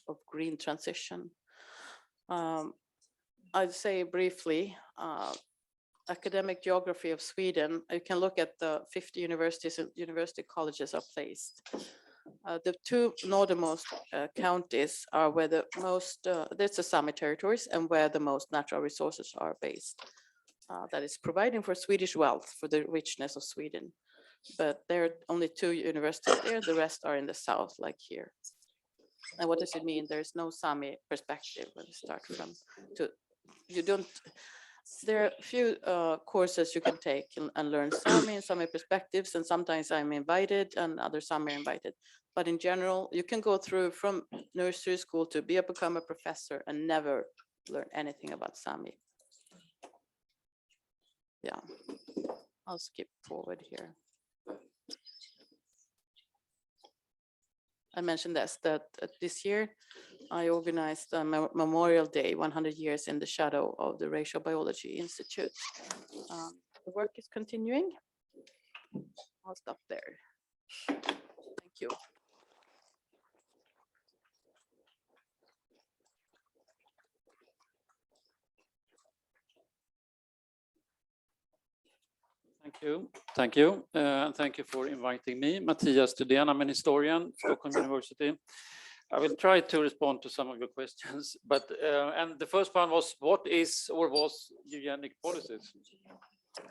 of green transition. I'd say briefly, academic geography of Sweden, you can look at the 50 universities and university colleges are placed. The two northernmost counties are where the most, there's the Sami territories and where the most natural resources are based. That is providing for Swedish wealth, for the richness of Sweden. But there are only 2 universities there, the rest are in the south, like here. And what does it mean? There's no Sami perspective when you start from, you don't, there are a few courses you can take and learn Sami and Sami perspectives, and sometimes I'm invited and other Sami are invited. But in general, you can go through from nursery school to become a professor and never learn anything about Sami. Yeah, I'll skip forward here. I mentioned that this year I organized a Memorial Day, 100 years in the shadow of the Racial Biology Institute. The work is continuing. I'll stop there. Thank you. Thank you. Thank you. And thank you for inviting me. Mattias Tydén, I'm an historian, Stockholm University. I will try to respond to some of your questions, but and the first one was, what is or was eugenic policies?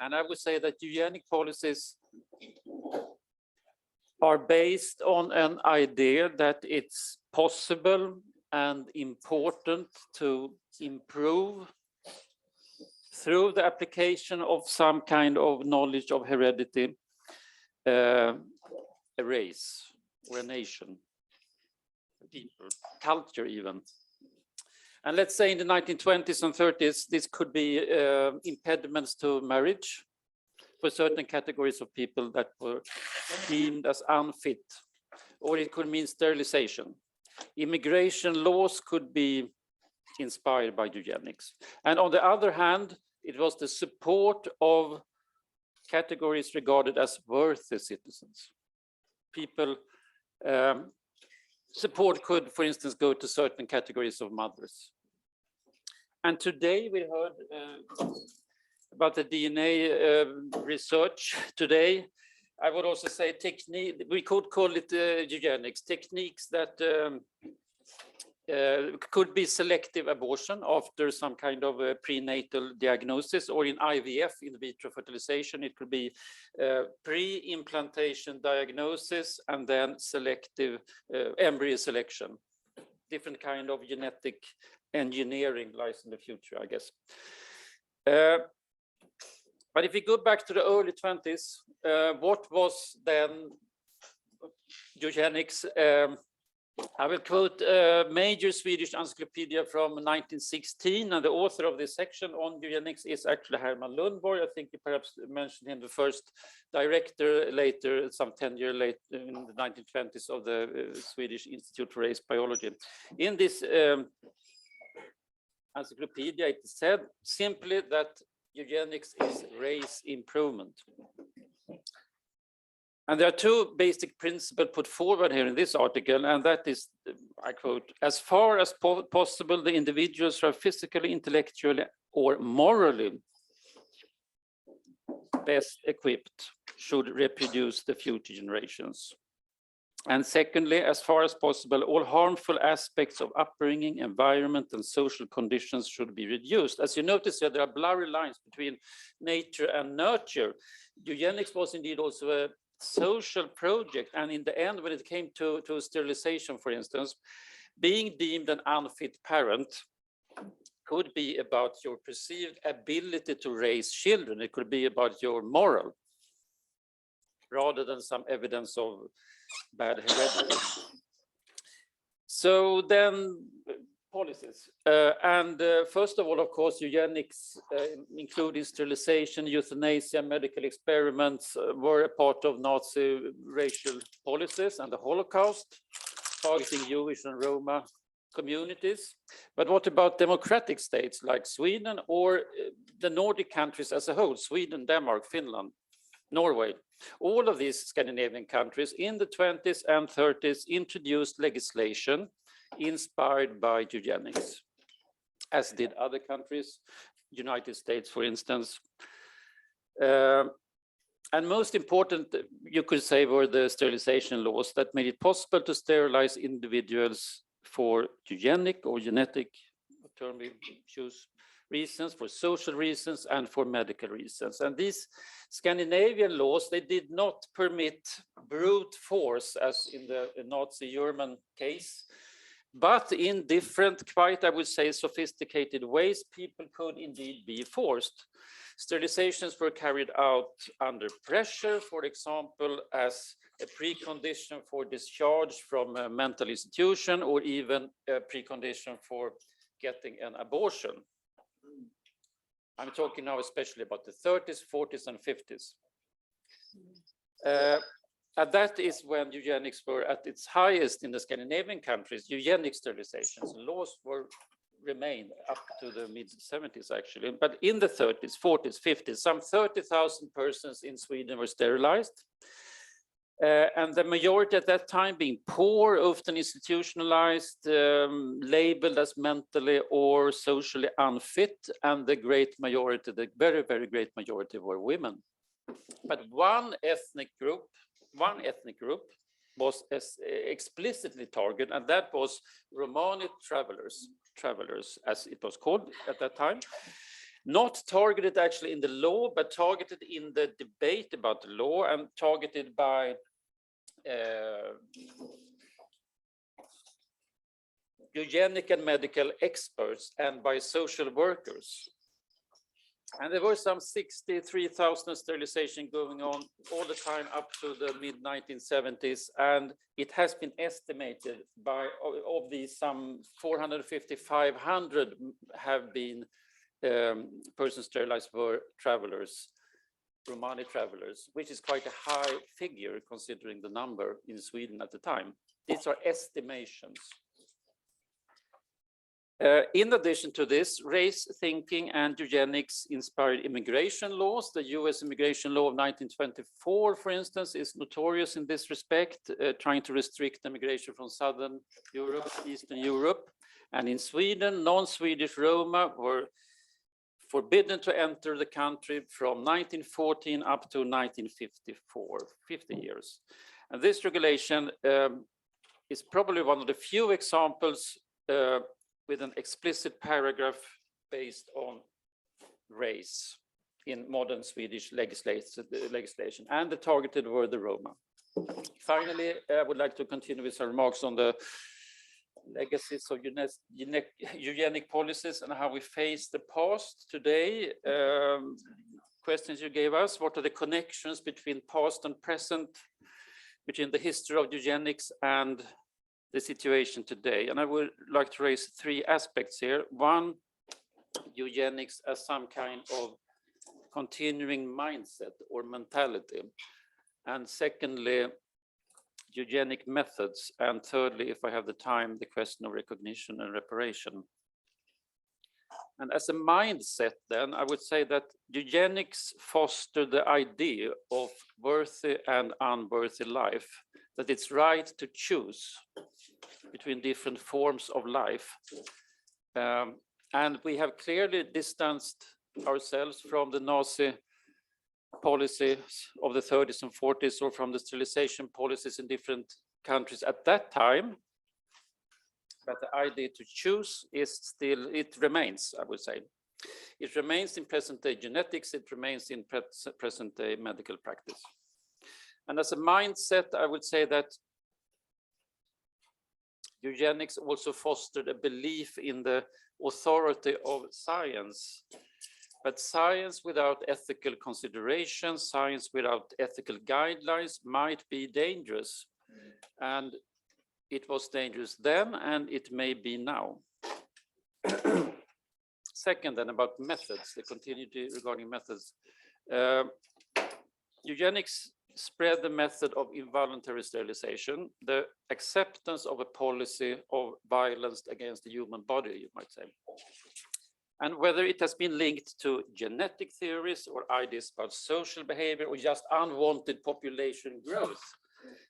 And I would say that eugenic policies are based on an idea that it's possible and important to improve through the application of some kind of knowledge of heredity, a race or a nation, people, culture even. And let's say in the 1920s and 30s, this could be impediments to marriage for certain categories of people that were deemed as unfit, or it could mean sterilization. Immigration laws could be inspired by eugenics. And on the other hand, it was the support of categories regarded as worthy citizens. People, support could, for instance, go to certain categories of mothers. And today we heard about the DNA research today. I would also say technique, we could call it eugenics, techniques that could be selective abortion after some kind of prenatal diagnosis, or in IVF, in vitro fertilization, it could be pre-implantation diagnosis and then selective embryo selection. Different kind of genetic engineering lies in the future, I guess. But if we go back to the early 20s, what was then eugenics? I will quote a major Swedish encyclopedia from 1916, and the author of this section on eugenics is actually Herman Lundborg. I think you perhaps mentioned him, the first director later, some 10 years later in the 1920s, of the Swedish Institute for Race Biology. In this encyclopedia, it said simply that eugenics is race improvement. And there are 2 basic principles put forward here in this article, and that is, I quote, as far as possible, the individuals who are physically, intellectually, or morally best equipped should reproduce the future generations. And secondly, as far as possible, all harmful aspects of upbringing, environment, and social conditions should be reduced. As you notice here, there are blurry lines between nature and nurture. Eugenics was indeed also a social project, and in the end, when it came to sterilization, for instance, being deemed an unfit parent could be about your perceived ability to raise children. It could be about your moral, rather than some evidence of bad heredity. So then, policies. First of all, of course, eugenics, including sterilization, euthanasia, medical experiments, were a part of Nazi racial policies and the Holocaust, targeting Jewish and Roma communities. But what about democratic states like Sweden or the Nordic countries as a whole, Sweden, Denmark, Finland, Norway? All of these Scandinavian countries in the 20s and 30s introduced legislation inspired by eugenics, as did other countries, United States, for instance. And most important, you could say, were the sterilization laws that made it possible to sterilize individuals for eugenic or genetic, what term we choose, reasons, for social reasons, and for medical reasons. And these Scandinavian laws, they did not permit brute force, as in the Nazi German case, but in different, quite, I would say, sophisticated ways, people could indeed be forced. Sterilizations were carried out under pressure, for example, as a precondition for discharge from a mental institution, or even a precondition for getting an abortion. I'm talking now especially about the 30s, 40s, and 50s. And that is when eugenics were at its highest in the Scandinavian countries. Eugenic sterilizations laws remained up to the mid-70s, actually. But in the 30s, 40s, 50s, some 30,000 persons in Sweden were sterilized. And the majority at that time being poor, often institutionalized, labeled as mentally or socially unfit, and the great majority, the very, very great majority, were women. But one ethnic group was explicitly targeted, and that was Romani travelers, as it was called at that time. Not targeted actually in the law, but targeted in the debate about the law, and targeted by eugenic and medical experts and by social workers. And there were some 63,000 sterilization going on all the time up to the mid-1970s. And it has been estimated by, of these, some 450, 500 have been persons sterilized were travelers, Romani travelers, which is quite a high figure considering the number in Sweden at the time. These are estimations. In addition to this, race thinking and eugenics inspired immigration laws. The US immigration law of 1924, for instance, is notorious in this respect, trying to restrict immigration from Southern Europe, Eastern Europe. And in Sweden, non-Swedish Roma were forbidden to enter the country from 1914 up to 1954, 50 years. And this regulation is probably one of the few examples with an explicit paragraph based on race in modern Swedish legislation, and the targeted were the Roma. Finally, I would like to continue with some remarks on the legacies of eugenic policies and how we face the past today. Questions you gave us: what are the connections between past and present, between the history of eugenics and the situation today? And I would like to raise three aspects here. One, eugenics as some kind of continuing mindset or mentality. And secondly, eugenic methods. And thirdly, if I have the time, the question of recognition and reparation. And as a mindset, then, I would say that eugenics foster the idea of worthy and unworthy life, that it's right to choose between different forms of life. And we have clearly distanced ourselves from the Nazi policies of the 30s and 40s, or from the sterilization policies in different countries at that time. But the idea to choose is still, it remains, I would say. It remains in present day genetics, it remains in present day medical practice. And as a mindset, I would say that eugenics also fostered a belief in the authority of science. But science without ethical consideration, science without ethical guidelines might be dangerous. And it was dangerous then, and it may be now. Second, then, about methods, the continuity regarding methods. Eugenics spread the method of involuntary sterilization, the acceptance of a policy of violence against the human body, you might say. And whether it has been linked to genetic theories or ideas about social behavior or just unwanted population growth,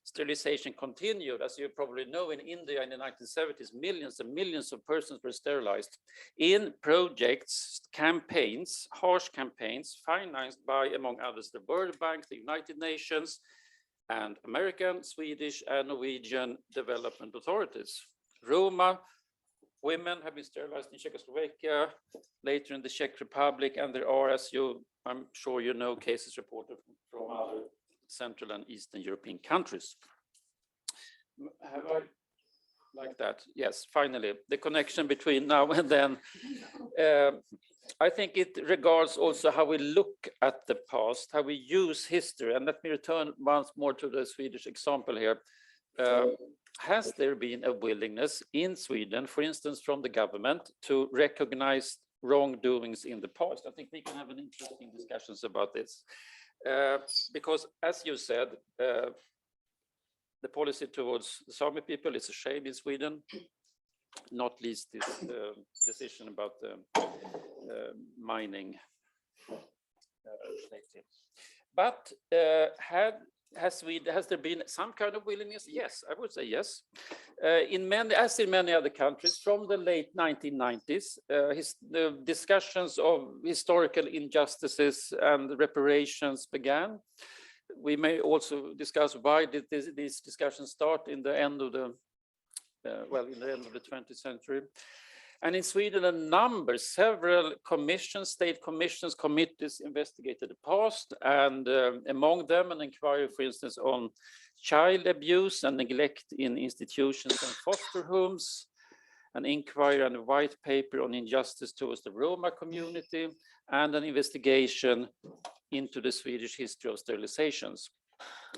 sterilization continued. As you probably know, in India in the 1970s, millions and millions of persons were sterilized in projects, campaigns, harsh campaigns, financed by, among others, the World Bank, the United Nations, and American, Swedish, and Norwegian development authorities. Roma women have been sterilized in Czechoslovakia, later in the Czech Republic, and there are, as I'm sure you know, cases reported from other Central and Eastern European countries. Have I like that? Yes, finally, the connection between now and then. I think it regards also how we look at the past, how we use history. And let me return once more to the Swedish example here. Has there been a willingness in Sweden, for instance, from the government to recognize wrongdoings in the past? I think we can have an interesting discussions about this. Because as you said, the policy towards the Sami people is a shame in Sweden, not least this decision about the mining lately. But has there been some kind of willingness? Yes, I would say yes. As in many other countries, from the late 1990s, the discussions of historical injustices and reparations began. We may also discuss why did these discussions start in the end of the in the end of the 20th century. And in Sweden, several commissions, state commissions, committees investigated the past, and among them an inquiry, for instance, on child abuse and neglect in institutions and foster homes, an inquiry and a white paper on injustice towards the Roma community, and an investigation into the Swedish history of sterilizations.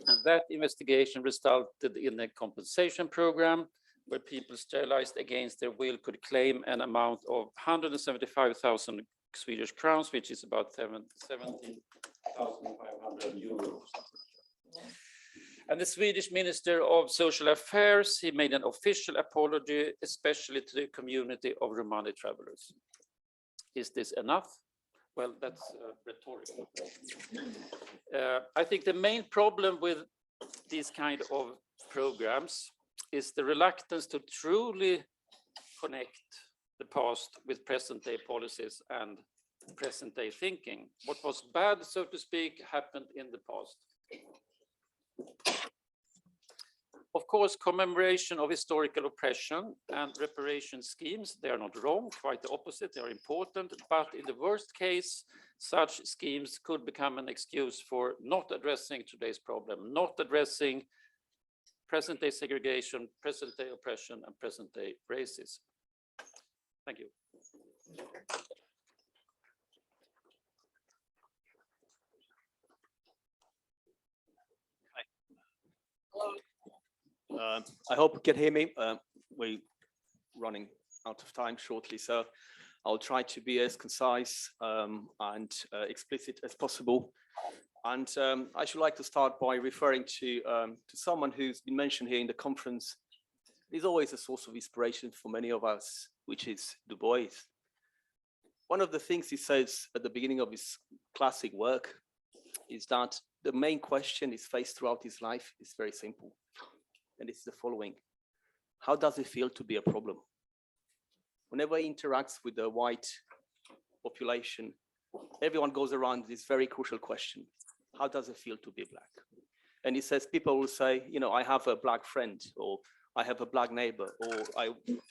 And that investigation resulted in a compensation program where people sterilized against their will could claim an amount of 175,000 Swedish crowns, which is about 17,500 euros. And the Swedish Minister of Social Affairs, he made an official apology, especially to the community of Romani travelers. Is this enough? Well, that's rhetorical. I think the main problem with these kind of programs is the reluctance to truly connect the past with present-day policies and present-day thinking. What was bad, so to speak, happened in the past. Of course, commemoration of historical oppression and reparation schemes, they are not wrong, quite the opposite, they are important, but in the worst case, such schemes could become an excuse for not addressing today's problem, not addressing present-day segregation, present-day oppression, and present-day racism. Thank you. I hope you can hear me. We're running out of time shortly, so I'll try to be as concise and explicit as possible. And I should like to start by referring to someone who's been mentioned here in the conference. He's always a source of inspiration for many of us, which is Dubois. One of the things he says at the beginning of his classic work is that the main question he's faced throughout his life is very simple. And it's the following: how does it feel to be a problem? Whenever he interacts with the white population, everyone goes around this very crucial question: how does it feel to be black? And he says, people will say, you know, I have a black friend, or I have a black neighbor, or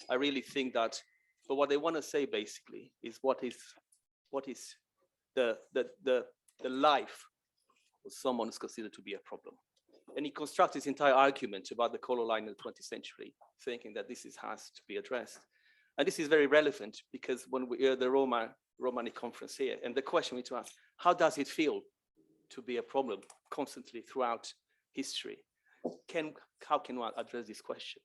I really think that. But what they want to say basically is what is the life of someone who's considered to be a problem. And he constructs his entire argument about the color line in the 20th century, thinking that this has to be addressed. And this is very relevant because when we hear the Romani conference here, and the question we need to ask, how does it feel to be a problem constantly throughout history? How can one address this question?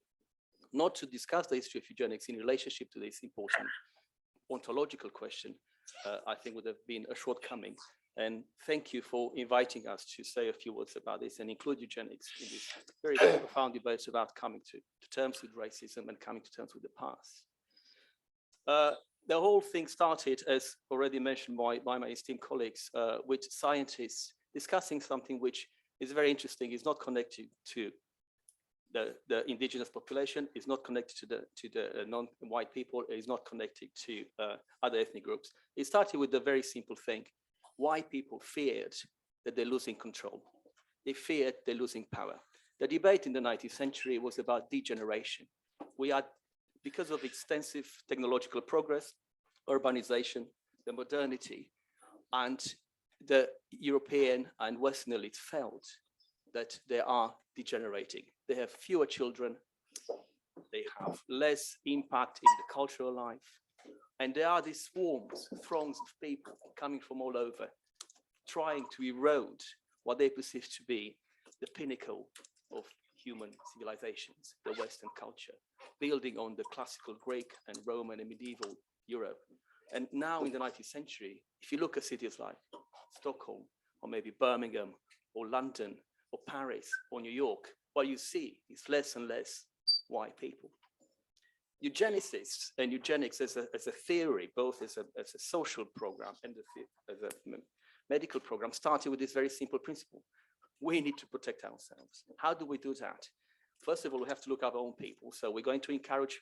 Not to discuss the history of eugenics in relationship to this important ontological question, I think would have been a shortcoming. And thank you for inviting us to say a few words about this and include eugenics in this very profound debate about coming to terms with racism and coming to terms with the past. The whole thing started, as already mentioned by my esteemed colleagues, with scientists discussing something which is very interesting. It's not connected to the indigenous population, is not connected to the non-white people, is not connected to other ethnic groups. It started with a very simple thing. White people feared that they're losing control. They feared they're losing power. The debate in the 19th century was about degeneration. We had, because of extensive technological progress, urbanization, the modernity, and the European and Western elites felt that they are degenerating. They have fewer children, they have less impact in the cultural life, and there are these swarms, throngs of people coming from all over, trying to erode what they perceive to be the pinnacle of human civilizations, the Western culture, building on the classical Greek and Roman and medieval Europe. And now in the 19th century, if you look at cities like Stockholm, or maybe Birmingham, or London, or Paris, or New York, what you see is less and less white people. Eugenicists and eugenics as a theory, both as a social program and as a medical program, started with this very simple principle. We need to protect ourselves. How do we do that? First of all, we have to look at our own people. So we're going to encourage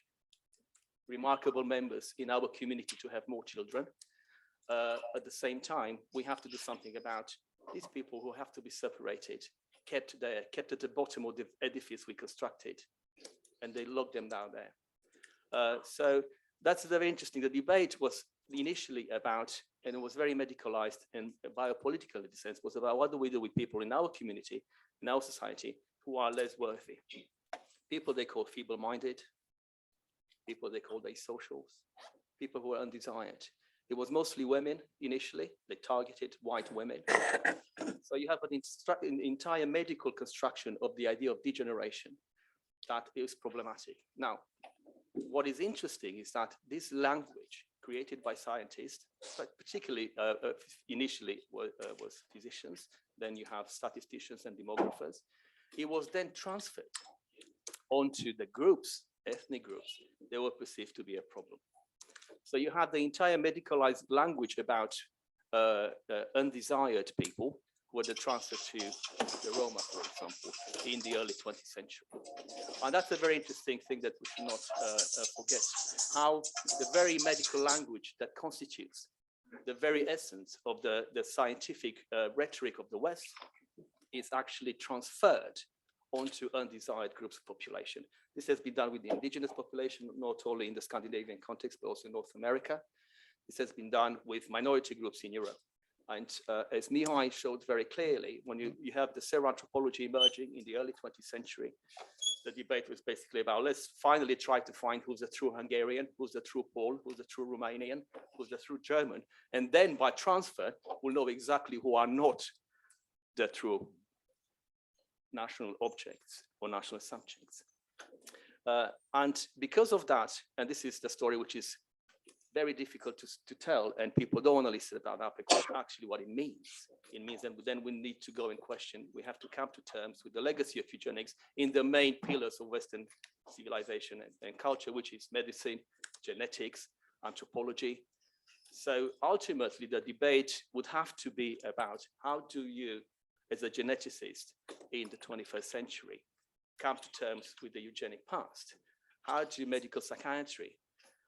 remarkable members in our community to have more children. At the same time, we have to do something about these people who have to be separated, kept there, kept at the bottom of the edifice we constructed, and they locked them down there. So that's very interesting. The debate was initially about, and it was very medicalized and biopolitical in the sense, was about what do we do with people in our community, in our society, who are less worthy. People they call feeble-minded, people they called asocials, people who are undesired. It was mostly women initially. They targeted white women. So you have an entire medical construction of the idea of degeneration that is problematic. Now, what is interesting is that this language created by scientists, but particularly initially was physicians, then you have statisticians and demographers. It was then transferred onto the groups, ethnic groups, they were perceived to be a problem. So you had the entire medicalized language about undesired people who were transferred to the Roma, for example, in the early 20th century. And that's a very interesting thing that we should not forget, how the very medical language that constitutes the very essence of the scientific rhetoric of the West is actually transferred onto undesired groups of population. This has been done with the indigenous population, not only in the Scandinavian context, but also in North America. This has been done with minority groups in Europe. And as Mihai showed very clearly, when you have the seroanthropology emerging in the early 20th century, the debate was basically about, let's finally try to find who's the true Hungarian, who's the true Pole, who's the true Romanian, who's the true German. And then by transfer, we'll know exactly who are not the true national objects or national subjects. And because of that, and this is the story which is very difficult to tell, and people don't want to listen about that because actually what it means that then we need to go and question, we have to come to terms with the legacy of eugenics in the main pillars of Western civilization and culture, which is medicine, genetics, anthropology. So ultimately the debate would have to be about how do you, as a geneticist in the 21st century, come to terms with the eugenic past? How do medical psychiatry?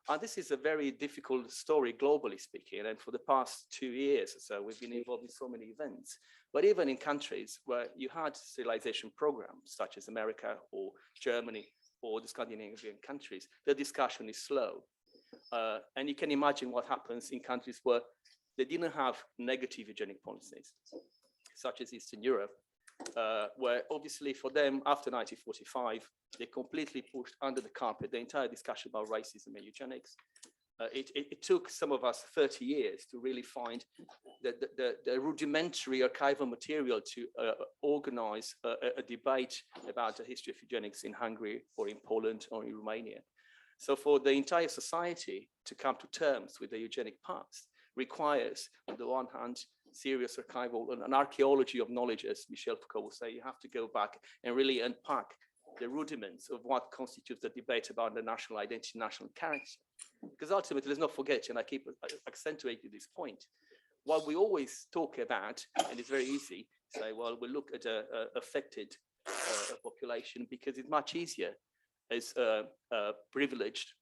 And this is a very difficult story, globally speaking. And for the past 2 years or so, we've been involved in so many events. But even in countries where you had sterilization programs, such as America or Germany or the Scandinavian countries, the discussion is slow. And you can imagine what happens in countries where they didn't have negative eugenic policies, such as Eastern Europe, where obviously for them, after 1945, they completely pushed under the carpet the entire discussion about racism and eugenics. It took some of us 30 years to really find the rudimentary archival material to organize a debate about the history of eugenics in Hungary or in Poland or in Romania. So for the entire society to come to terms with the eugenic past requires, on the one hand, serious archival and an archaeology of knowledge, as Michel Foucault would say. You have to go back and really unpack the rudiments of what constitutes the debate about the national identity, national character. Because ultimately, let's not forget, and I keep accentuating this point, what we always talk about, and it's very easy, say, well, we look at a affected population because it's much easier as a privileged,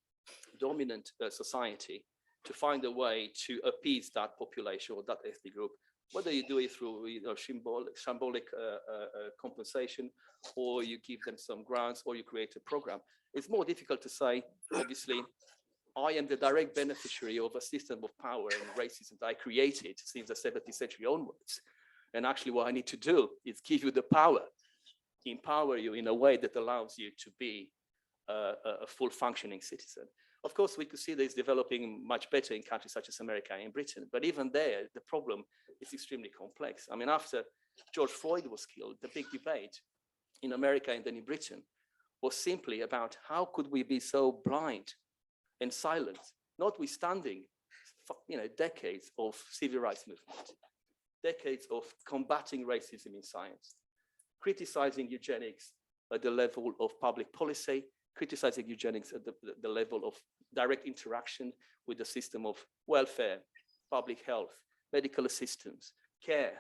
dominant society to find a way to appease that population or that ethnic group, whether you do it through symbolic compensation, or you give them some grants, or you create a program. It's more difficult to say, obviously, I am the direct beneficiary of a system of power and racism that I created since the 17th century onwards. And actually what I need to do is give you the power, empower you in a way that allows you to be a full functioning citizen. Of course, we could see this developing much better in countries such as America and Britain, but even there, the problem is extremely complex. I mean, after George Floyd was killed, the big debate in America and then in Britain was simply about how could we be so blind and silent, notwithstanding, decades of civil rights movement, decades of combating racism in science, criticizing eugenics at the level of public policy, criticizing eugenics at the level of direct interaction with the system of welfare, public health, medical assistance, care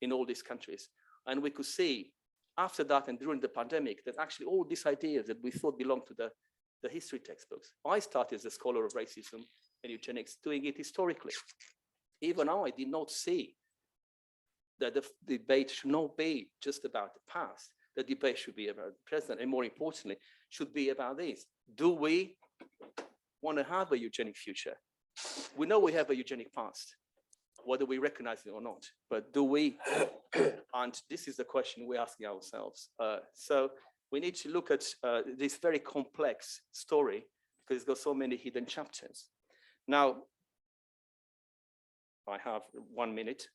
in all these countries. And we could see after that and during the pandemic that actually all these ideas that we thought belonged to the history textbooks. I started as a scholar of racism and eugenics doing it historically. Even I did not see that the debate should not be just about the past. The debate should be about the present, and more importantly, should be about this. Do we want to have a eugenic future? We know we have a eugenic past, whether we recognize it or not, but do we? And this is the question we're asking ourselves. So we need to look at this very complex story because it's got so many hidden chapters. Now, I have 1 minute.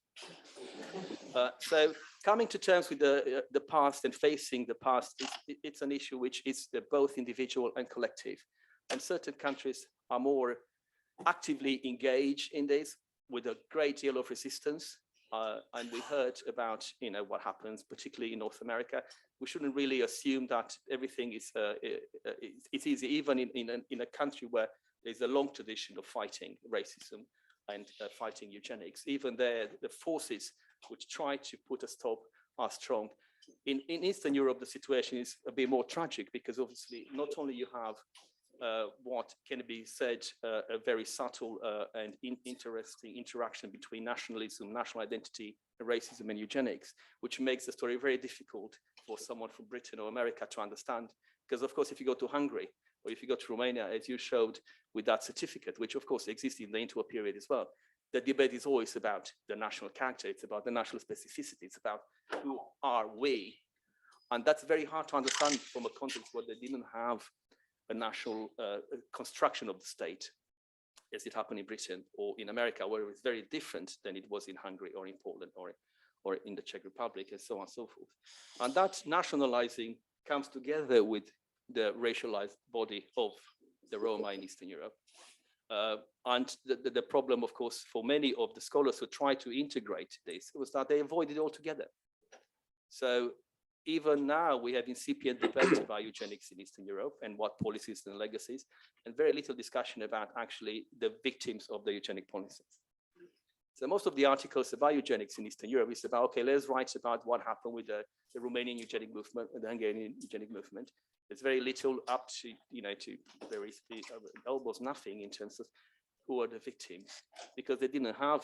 So coming to terms with the past and facing the past, it's an issue which is both individual and collective. And certain countries are more actively engaged in this with a great deal of resistance. And we heard about what happens, particularly in North America. We shouldn't really assume that everything is it's easy, even in a country where there's a long tradition of fighting racism and fighting eugenics. Even there, the forces which try to put a stop are strong. In Eastern Europe, the situation is a bit more tragic because obviously not only you have what can be said a very subtle and interesting interaction between nationalism, national identity, racism and eugenics, which makes the story very difficult for someone from Britain or America to understand. Because of course, if you go to Hungary or if you go to Romania, as you showed with that certificate, which of course exists in the interwar period as well, the debate is always about the national character, it's about the national specificity, it's about who are we. And that's very hard to understand from a context where they didn't have a national construction of the state, as it happened in Britain or in America, where it was very different than it was in Hungary or in Poland or in the Czech Republic, and so on and so forth. And that nationalizing comes together with the racialized body of the Roma in Eastern Europe. And the problem, of course, for many of the scholars who try to integrate this was that they avoided it altogether. So even now we have incipient debate about eugenics in Eastern Europe and what policies and legacies, and very little discussion about actually the victims of the eugenic policies. So most of the articles about eugenics in Eastern Europe is about, okay, let's write about what happened with the Romanian eugenic movement and the Hungarian eugenic movement. There's very little up to, to very almost nothing in terms of who are the victims, because they didn't have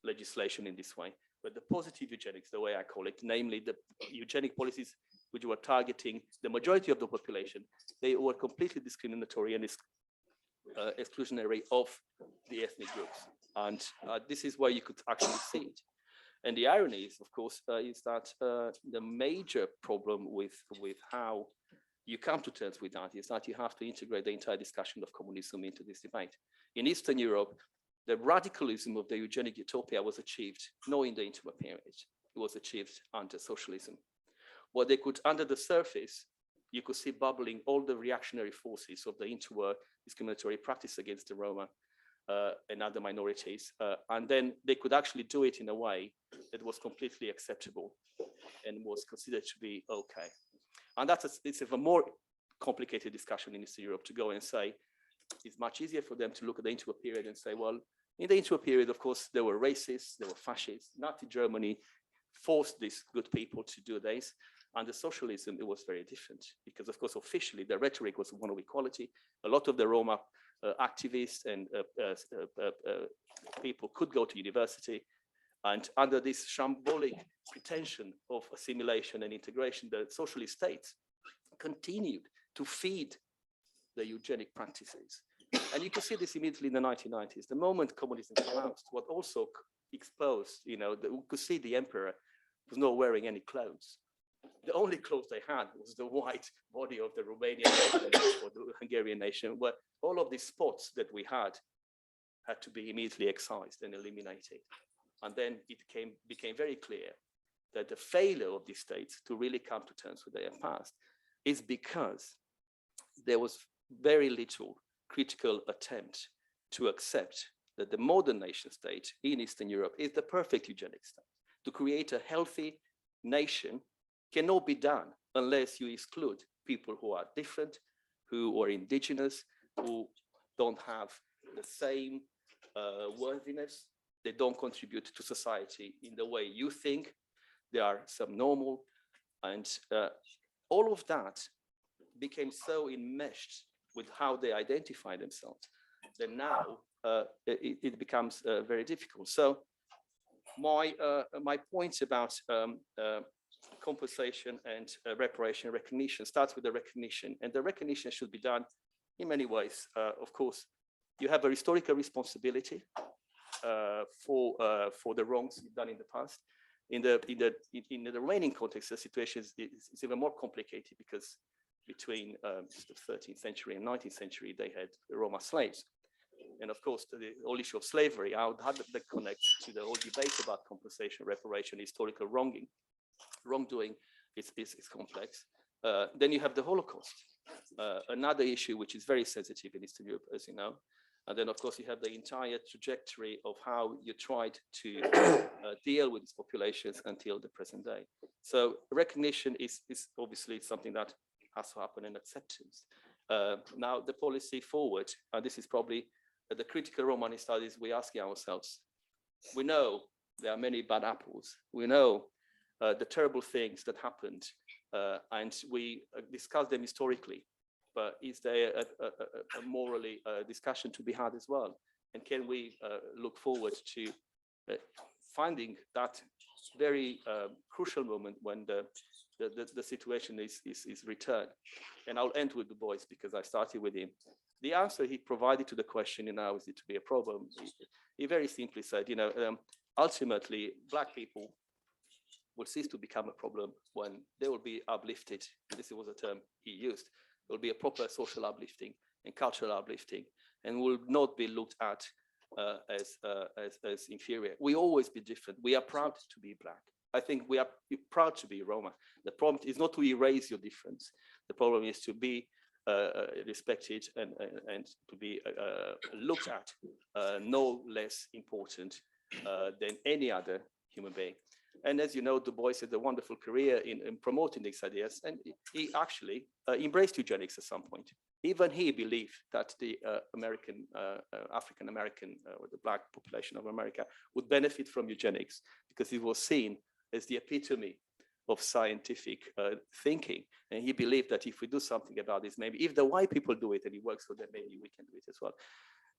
legislation in this way. But the positive eugenics, the way I call it, namely the eugenic policies which were targeting the majority of the population, they were completely discriminatory and exclusionary of the ethnic groups. And this is where you could actually see it. And the irony is, of course, is that the major problem with how you come to terms with that is that you have to integrate the entire discussion of communism into this debate. In Eastern Europe, the radicalism of the eugenic utopia was achieved not in the interwar period. It was achieved under socialism. What they could, under the surface, you could see bubbling all the reactionary forces of the interwar discriminatory practice against the Roma and other minorities. And then they could actually do it in a way that was completely acceptable and was considered to be okay. And it's a more complicated discussion in Eastern Europe to go and say, it's much easier for them to look at the interwar period and say, well, in the interwar period, of course, there were racists, there were fascists, Nazi Germany forced these good people to do this. Under socialism, it was very different because, of course, officially the rhetoric was one of equality. A lot of the Roma activists and people could go to university, and under this shambolic pretension of assimilation and integration, the socialist states continued to feed the eugenic practices. And you can see this immediately in the 1990s. The moment communism collapsed, what also exposed, you could see the emperor was not wearing any clothes. The only clothes they had was the white body of the Romanian nation or the Hungarian nation, where all of these spots that we had to be immediately excised and eliminated. And then it became very clear that the failure of these states to really come to terms with their past is because there was very little critical attempt to accept that the modern nation state in Eastern Europe is the perfect eugenic state. To create a healthy nation cannot be done unless you exclude people who are different, who are indigenous, who don't have the same worthiness. They don't contribute to society in the way you think. They are subnormal. And all of that became so enmeshed with how they identify themselves that now it becomes very difficult. So my point about compensation and reparation recognition starts with the recognition, and the recognition should be done in many ways. Of course, you have a historical responsibility for the wrongs you've done in the past. In the Romanian context, the situation is even more complicated because between the 13th century and 19th century, they had Roma slaves. And of course, the whole issue of slavery, how that connects to the whole debate about compensation, reparation, historical wrongdoing is complex. Then you have the Holocaust, another issue which is very sensitive in Eastern Europe, as you know. And then, of course, you have the entire trajectory of how you tried to deal with these populations until the present day. So recognition is obviously something that has to happen, and acceptance. Now, the policy forward, and this is probably the critical Romani studies we're asking ourselves. We know there are many bad apples. We know the terrible things that happened, and we discuss them historically. But is there a morally discussion to be had as well? And can we look forward to finding that very crucial moment when the situation is returned? And I'll end with Dubois because I started with him. The answer he provided to the question, is it to be a problem? He very simply said, ultimately, Black people will cease to become a problem when they will be uplifted. This was a term he used. There will be a proper social uplifting and cultural uplifting, and will not be looked at as inferior. We always be different. We are proud to be Black. I think we are proud to be Roma. The problem is not to erase your difference. The problem is to be respected and to be looked at no less important than any other human being. And as you know, Dubois had a wonderful career in promoting these ideas, and he actually embraced eugenics at some point. Even he believed that the African-American or the Black population of America would benefit from eugenics because it was seen as the epitome of scientific thinking. And he believed that if we do something about this, maybe if the white people do it and it works for them, maybe we can do it as well.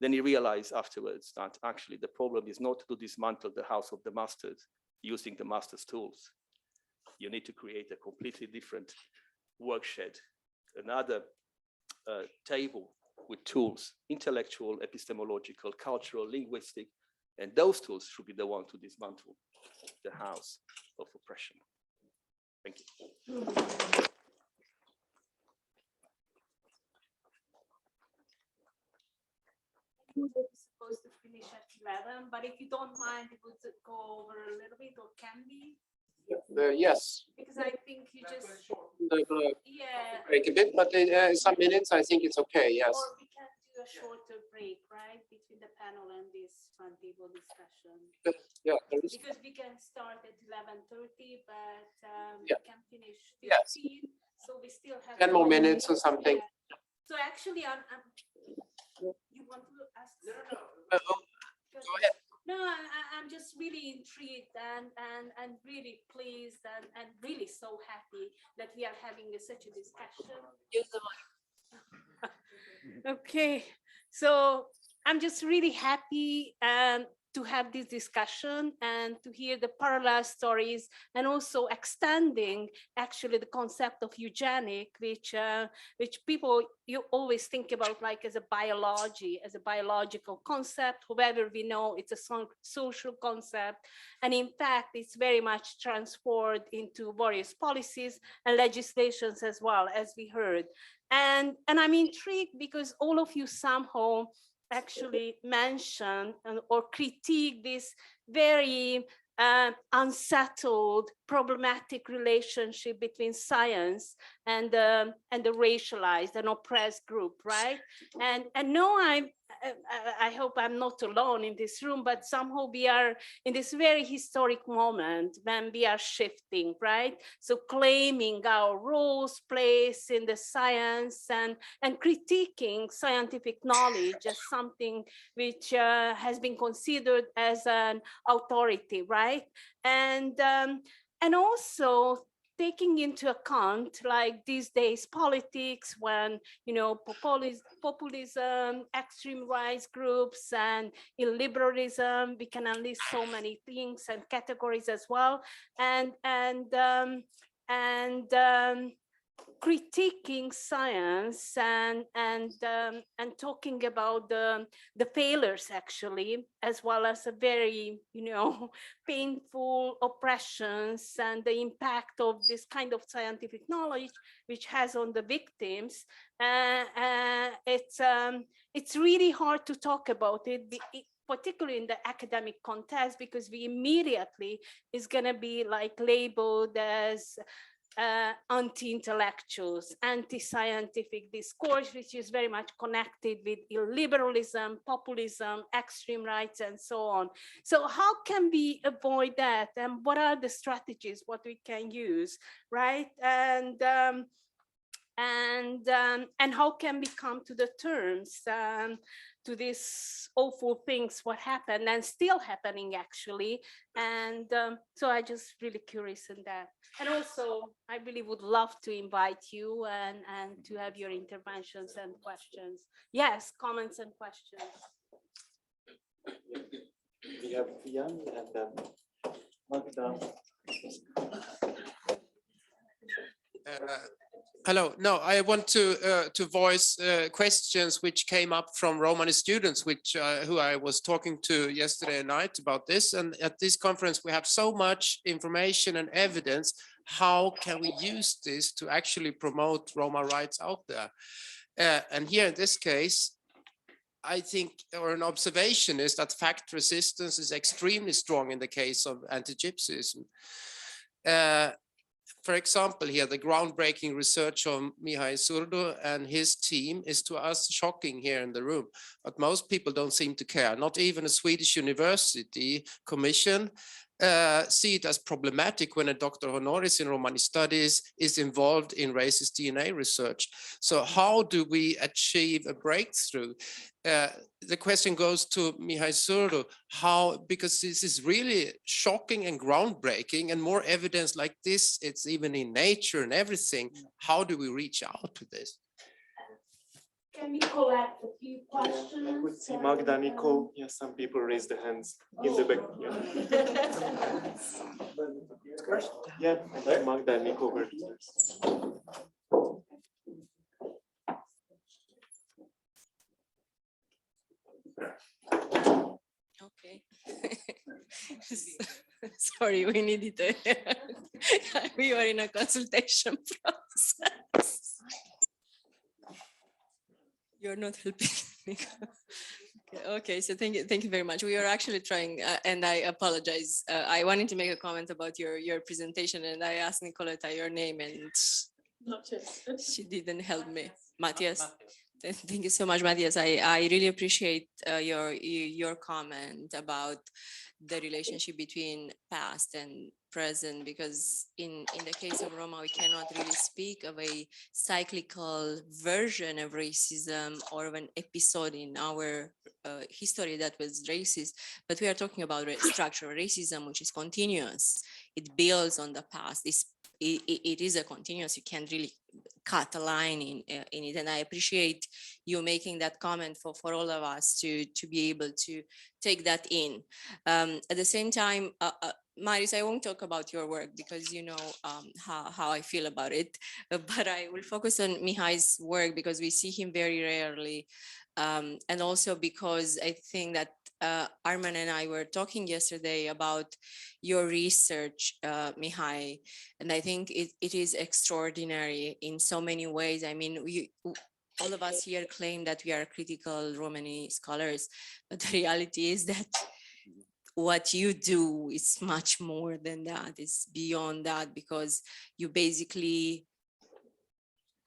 Then he realized afterwards that actually the problem is not to dismantle the house of the masters using the master's tools. You need to create a completely different workshed, another table with tools, intellectual, epistemological, cultural, linguistic, and those tools should be the one to dismantle the house of oppression. Thank you. We're supposed to finish at 11, but if you don't mind, we would go over a little bit, or can we? Yes, Because I think you just, yeah. break a bit, but some minutes, I think it's okay, yes. Or we can do a shorter break, right, between the panel and this roundtable discussion. Yeah, there is. Because we can start at 11:30, but Yeah. we can finish 15, Yes. so we still have 10 more minutes or something. Yeah. So actually, you want to ask? Go ahead. No, I'm just really intrigued and really pleased and really so happy that we are having such a discussion. Okay, so I'm just really happy to have this discussion and to hear the parallel stories and also extending actually the concept of eugenic, which people you always think about like as a biology, as a biological concept. However, we know it's a social concept, and in fact, it's very much transformed into various policies and legislations as well, as we heard. And I'm intrigued because all of you somehow actually mention or critique this very unsettled, problematic relationship between science and the racialized and oppressed group, right? And no, I hope I'm not alone in this room, but somehow we are in this very historic moment when we are shifting, right? So claiming our roles, place in the science and critiquing scientific knowledge as something which has been considered as an authority, right? And also taking into account, like these days, politics, when, you know, populism, extreme right groups, and illiberalism, we can enlist so many things and categories as well, and critiquing science and talking about the failures actually, as well as a very, you know, painful oppressions and the impact of this kind of scientific knowledge which has on the victims. It's really hard to talk about it, particularly in the academic context, because we immediately is going to be like labeled as anti-intellectuals, anti-scientific discourse, which is very much connected with illiberalism, populism, extreme rights, and so on. So how can we avoid that? And what are the strategies, what we can use, right? And how can we come to the terms to these awful things what happened and still happening actually. And so I just really curious in that. And also I really would love to invite you and to have your interventions and questions. Yes, comments and questions. We have Jan and then Magda. Hello. No, I want to voice questions which came up from Romani students, which who I was talking to yesterday night about this. And at this conference, we have so much information and evidence. How can we use this to actually promote Roma rights out there? And here in this case, I think, or an observation is that fact resistance is extremely strong in the case of anti-Gypsyism. For example, here, the groundbreaking research on Mihai Surdu and his team is to us shocking here in the room, but most people don't seem to care. Not even a Swedish university commission see it as problematic when a doctor honoris in Romani Studies is involved in racist DNA research. So how do we achieve a breakthrough? The question goes to Mihai Surdu, how, because this is really shocking and groundbreaking, and more evidence like this, it's even in nature and everything. How do we reach out to this? Can we collect a few questions? I could see Magda, Nico. Yeah, some people raise their hands in the back. Yeah, yeah, Magda and Nico were first. Okay. Sorry, we needed we were in a consultation process. You're not helping me. Okay, so thank you very much. We are actually trying, and I apologize. I wanted to make a comment about your presentation, and I asked Nicoletta your name, and she didn't help me. Mattias. Thank you so much, Mattias. I really appreciate your comment about the relationship between past and present, because in the case of Roma, we cannot really speak of a cyclical version of racism or of an episode in our history that was racist, but we are talking about structural racism, which is continuous. It builds on the past. It is a continuous. You can't really cut a line in it. And I appreciate you making that comment for all of us to be able to take that in. At the same time, Marius, I won't talk about your work because you know how I feel about it, but I will focus on Mihai's work because we see him very rarely. And also because I think that Arman and I were talking yesterday about your research, Mihai, and I think it is extraordinary in so many ways. I mean, all of us here claim that we are critical Romani scholars, but the reality is that what you do is much more than that. It's beyond that, because you basically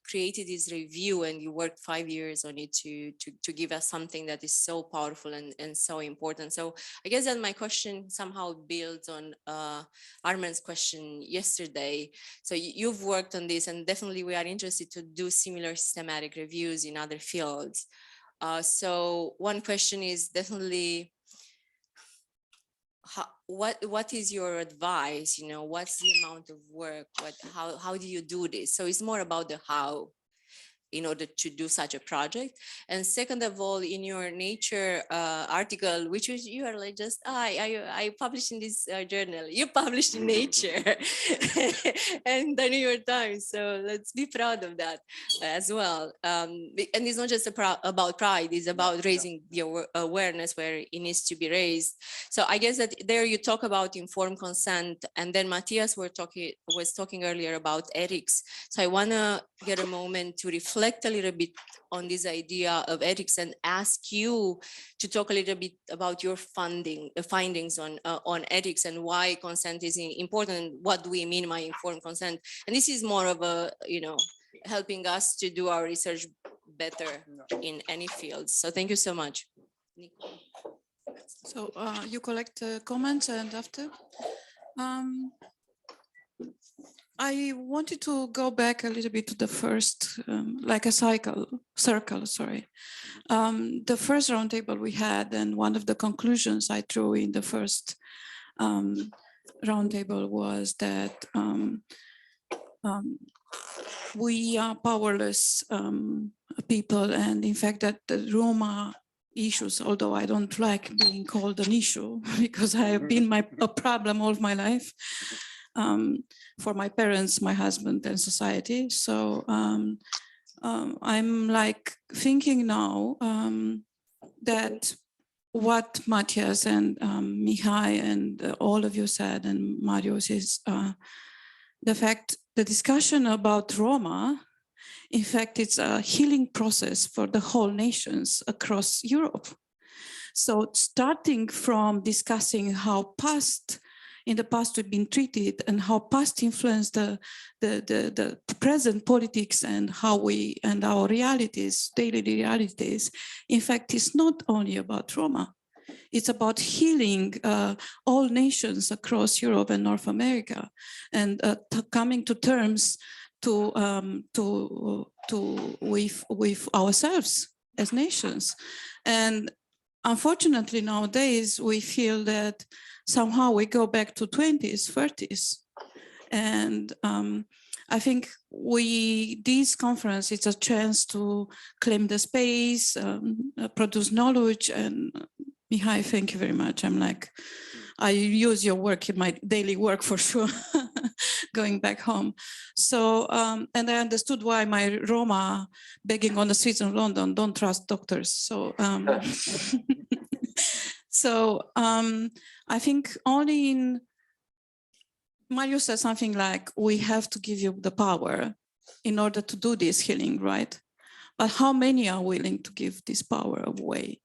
created this review and you worked 5 years on it to give us something that is so powerful and so important. So I guess that my question somehow builds on Arman's question yesterday. So you've worked on this, and definitely we are interested to do similar systematic reviews in other fields. So one question is definitely, what is your advice? You know, what's the amount of work? How do you do this? So it's more about the how in order to do such a project. And second of all, in your Nature article, which was you are like just I published in this journal, you published in Nature and the New York Times. So let's be proud of that as well. And it's not just about pride; it's about raising the awareness where it needs to be raised. So I guess that there you talk about informed consent, and then Mattias was talking earlier about ethics. So I want to get a moment to reflect a little bit on this idea of ethics and ask you to talk a little bit about your findings on ethics and why consent is important. What do we mean by informed consent? And this is more of a, you know, helping us to do our research better in any field. So thank you so much. So you collect comments, and after? I wanted to go back a little bit to the first, like a circle, sorry. The first roundtable we had, and one of the conclusions I drew in the first roundtable was that we are powerless people, and in fact that the Roma issues, although I don't like being called an issue because I have been a problem all my life, for my parents, my husband, and society. So I'm like thinking now that what Mattias and Mihai and all of you said, and Marius, is the discussion about Roma, in fact, it's a healing process for the whole nations across Europe. So starting from discussing how in the past we've been treated and how past influenced the present politics and how and our realities, daily realities. In fact, it's not only about Roma. It's about healing all nations across Europe and North America, and coming to terms with ourselves as nations. And unfortunately, nowadays, we feel that somehow we go back to 20s, 30s. And I think this conference, it's a chance to claim the space, produce knowledge. And Mihai, thank you very much. I use your work in my daily work for sure, going back home. So, and I understood why my Roma begging on the streets of London don't trust doctors. So, I think only Marius said something like, we have to give you the power in order to do this healing, right? But how many are willing to give this power away?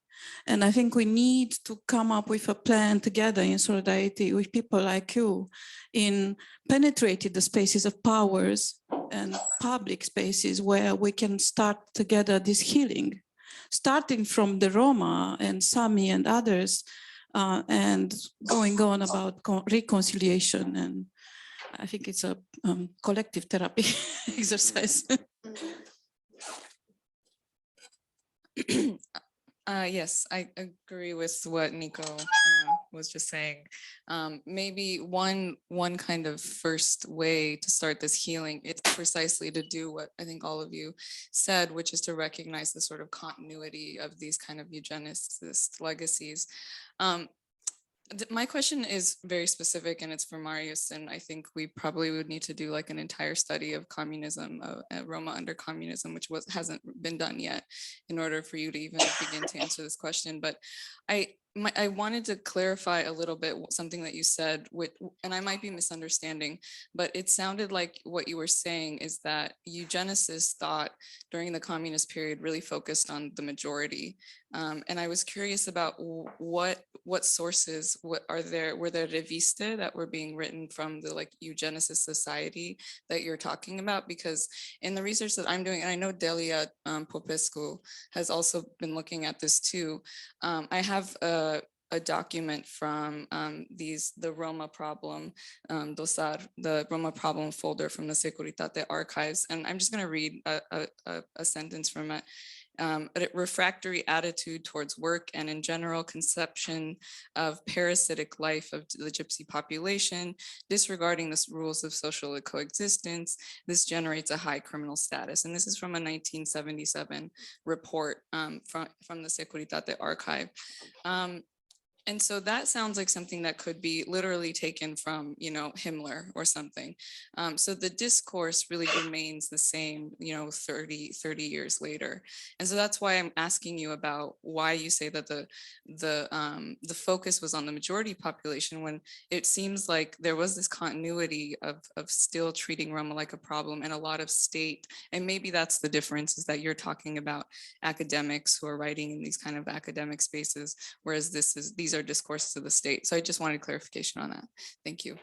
And I think we need to come up with a plan together in solidarity with people like you in penetrating the spaces of powers and public spaces where we can start together this healing, starting from the Roma and Sami and others, and going on about reconciliation. And I think it's a collective therapy exercise. Yes, I agree with what Nico was just saying. Maybe one kind of first way to start this healing is precisely to do what I think all of you said, which is to recognize the sort of continuity of these kind of eugenicist legacies. My question is very specific and it's for Marius, and I think we probably would need to do like an entire study of communism, Roma under communism, which hasn't been done yet, in order for you to even begin to answer this question. But I wanted to clarify a little bit something that you said, and I might be misunderstanding, but it sounded like what you were saying is that eugenicists thought during the communist period really focused on the majority. And I was curious about what sources were there reviste that were being written from the like eugenicist society that you're talking about? Because in the research that I'm doing, and I know Delia Popescu has also been looking at this too, I have a document from the Roma problem dosar, the Roma problem folder from the Securitate archives. And I'm just going to read a sentence from it. A refractory attitude towards work and in general conception of parasitic life of the Gypsy population, disregarding the rules of social coexistence. This generates a high criminal status. And this is from a 1977 report from the Securitate archive. And so that sounds like something that could be literally taken from, Himmler or something. So the discourse really remains the same, 30 years later. And so that's why I'm asking you about why you say that the focus was on the majority population, when it seems like there was this continuity of still treating Roma like a problem, and a lot of state, and maybe that's the difference, is that you're talking about academics who are writing in these kind of academic spaces, whereas these are discourses of the state. So I just wanted clarification on that. Thank you.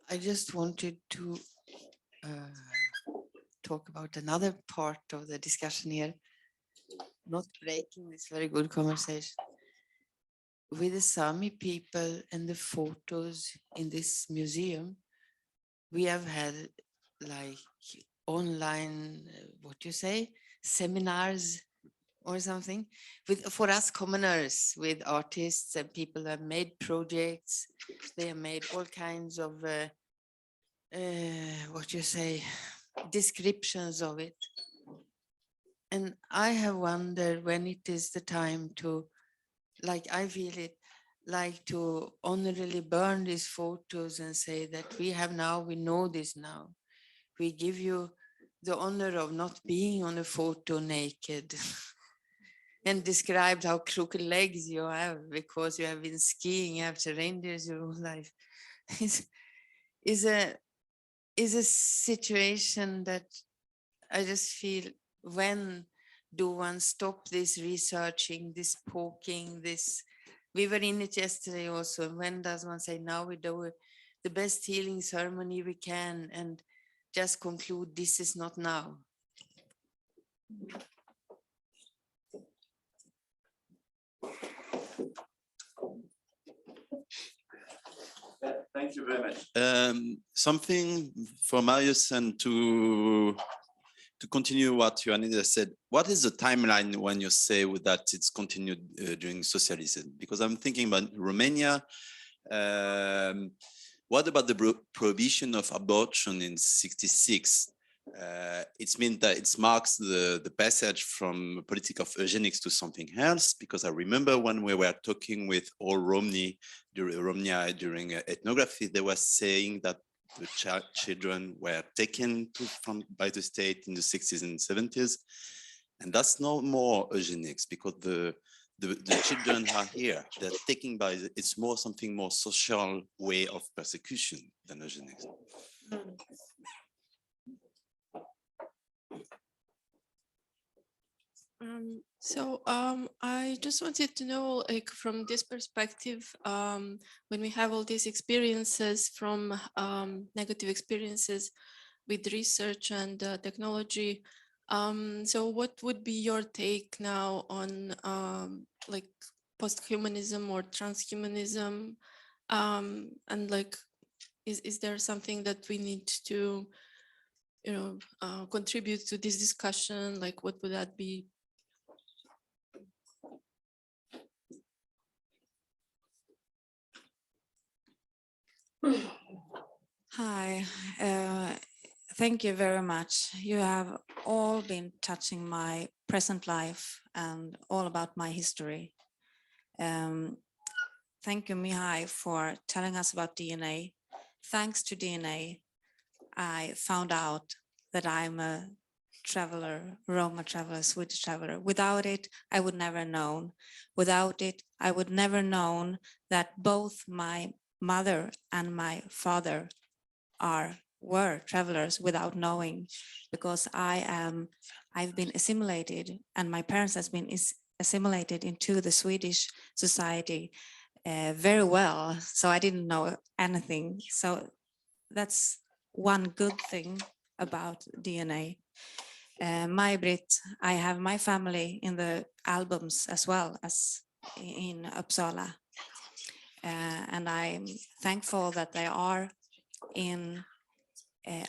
I just wanted to talk about another part of the discussion here, not breaking this very good conversation. With the Sami people and the photos in this museum, we have had like online, seminars or something for us commoners, with artists and people that have made projects. They have made all kinds of descriptions of it. And I have wondered when it is the time to, I feel it, to honorably burn these photos and say that we know this now. We give you the honor of not being on a photo naked and described how crooked legs you have because you have been skiing after reindeers your whole life. Is a situation that I just feel, when do one stop this researching, this poking, this? We were in it yesterday also. When does one say, now we do the best healing ceremony we can and just conclude this is not now? Thank you very much. Something for Marius, and to continue what Ioannidis said, what is the timeline when you say that it's continued during socialism? Because I'm thinking about Romania. What about the prohibition of abortion in '66? It's meant that it marks the passage from politics of eugenics to something else, because I remember when we were talking with all Romani during ethnography, they were saying that the children were taken by the state in the 60s and 70s. And that's no more eugenics, because the children are here. They're taken by, it's more something more social way of persecution than eugenics. I just wanted to know, from this perspective, when we have all these experiences from negative experiences, with research and technology. So what would be your take now on like post-humanism or transhumanism? And like, is there something that we need to, contribute to this discussion? Like, what would that be? Hi, thank you very much. You have all been touching my present life and all about my history. Thank you, Mihai, for telling us about DNA. Thanks to DNA, I found out that I'm a traveler, Roma traveler, Swedish traveler. Without it, I would never known. Without it, I would never known that both my mother and my father were travelers without knowing, because I've been assimilated, and my parents has been assimilated into the Swedish society very well. So I didn't know anything. So that's one good thing about DNA. May-Britt, I have my family in the albums as well as in Uppsala. And I'm thankful that they are in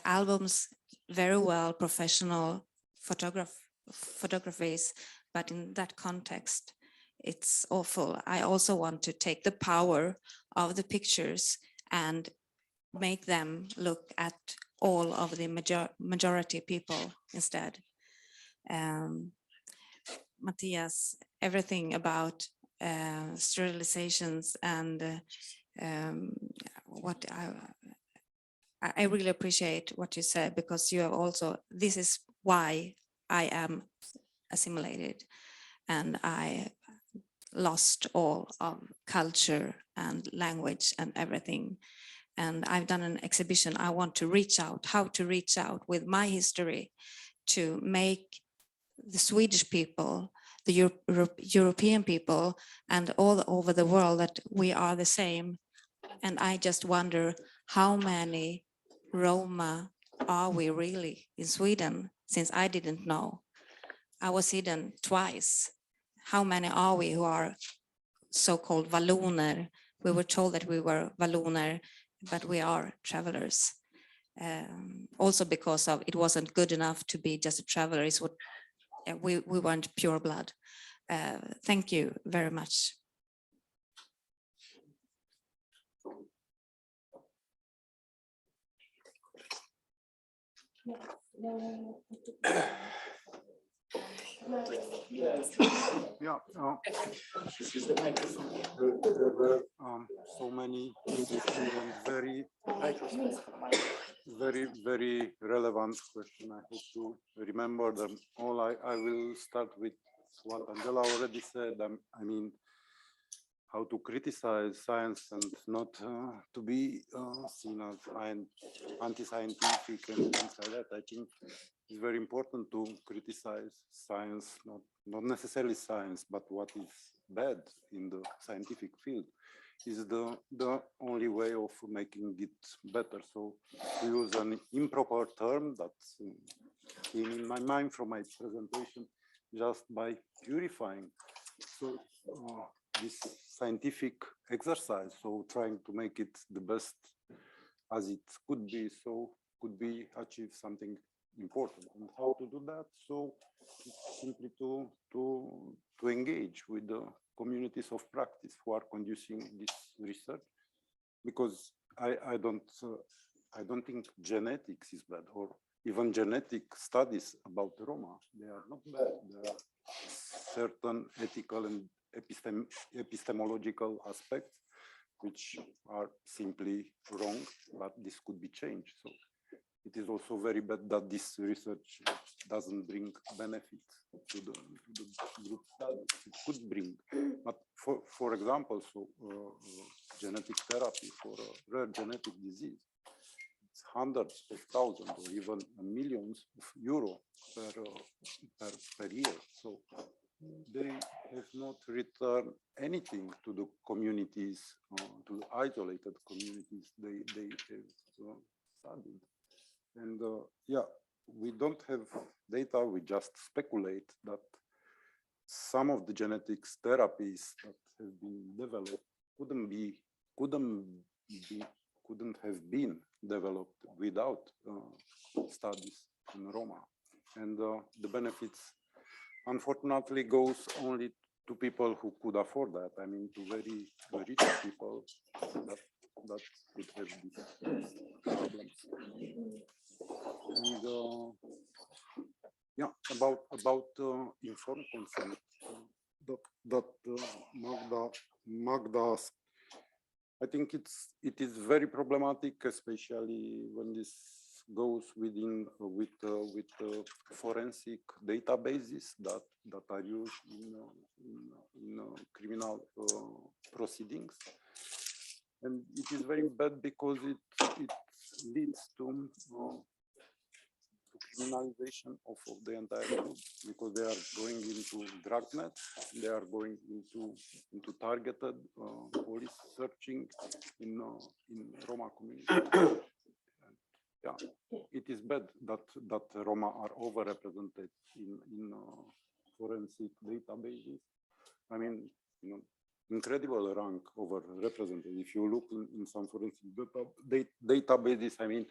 albums, very well professional photographies, but in that context, it's awful. I also want to take the power of the pictures and make them look at all of the majority people instead. Mattias, everything about sterilizations and what I really appreciate what you said, because you have also, this is why I am assimilated and I lost all of culture and language and everything. And I've done an exhibition. I want to reach out, how to reach out with my history to make the Swedish people, the European people, and all over the world that we are the same. And I just wonder, how many Roma are we really in Sweden? Since I didn't know. I was hidden twice. How many are we who are so-called Valloner? We were told that we were Valloner, but we are travelers. Also because of it wasn't good enough to be just a traveler. It's what we weren't pure blood. Thank you very much. Yeah, there were so many interesting and very relevant questions. I hope to remember them all. I will start with what Angela already said. I mean, how to criticize science and not to be seen as anti-scientific and things like that. I think it's very important to criticize science, not necessarily science, but what is bad in the scientific field is the only way of making it better. So to use an improper term that came in my mind from my presentation, just by purifying. So this scientific exercise, so trying to make it the best as it could be, so could be achieve something important. And how to do that? So simply to engage with the communities of practice who are conducting this research, because I don't think genetics is bad, or even genetic studies about Roma. They are not bad. There are certain ethical and epistemological aspects which are simply wrong, but this could be changed. So it is also very bad that this research doesn't bring benefit to the group studies. It could bring, but for example, so genetic therapy for a rare genetic disease, it's hundreds of thousands or even millions of euro per year. So they have not returned anything to the communities, to the isolated communities they have studied. And yeah, we don't have data, we just speculate that some of the genetics therapies that have been developed couldn't have been developed without studies in Roma. And the benefits, unfortunately, goes only to people who could afford that. I mean, to very rich people that could have these problems. And yeah, about informed consent that Magda asked. I think it is very problematic, especially when this goes with forensic databases that are used in criminal proceedings, and it is very bad because it leads to criminalization of the entire group, because they are going into dragnet, they are going into targeted police searching in Roma community. Yeah, it is bad that Roma are overrepresented in forensic databases. I mean, incredible rank overrepresented. If you look in some forensic databases, I mean,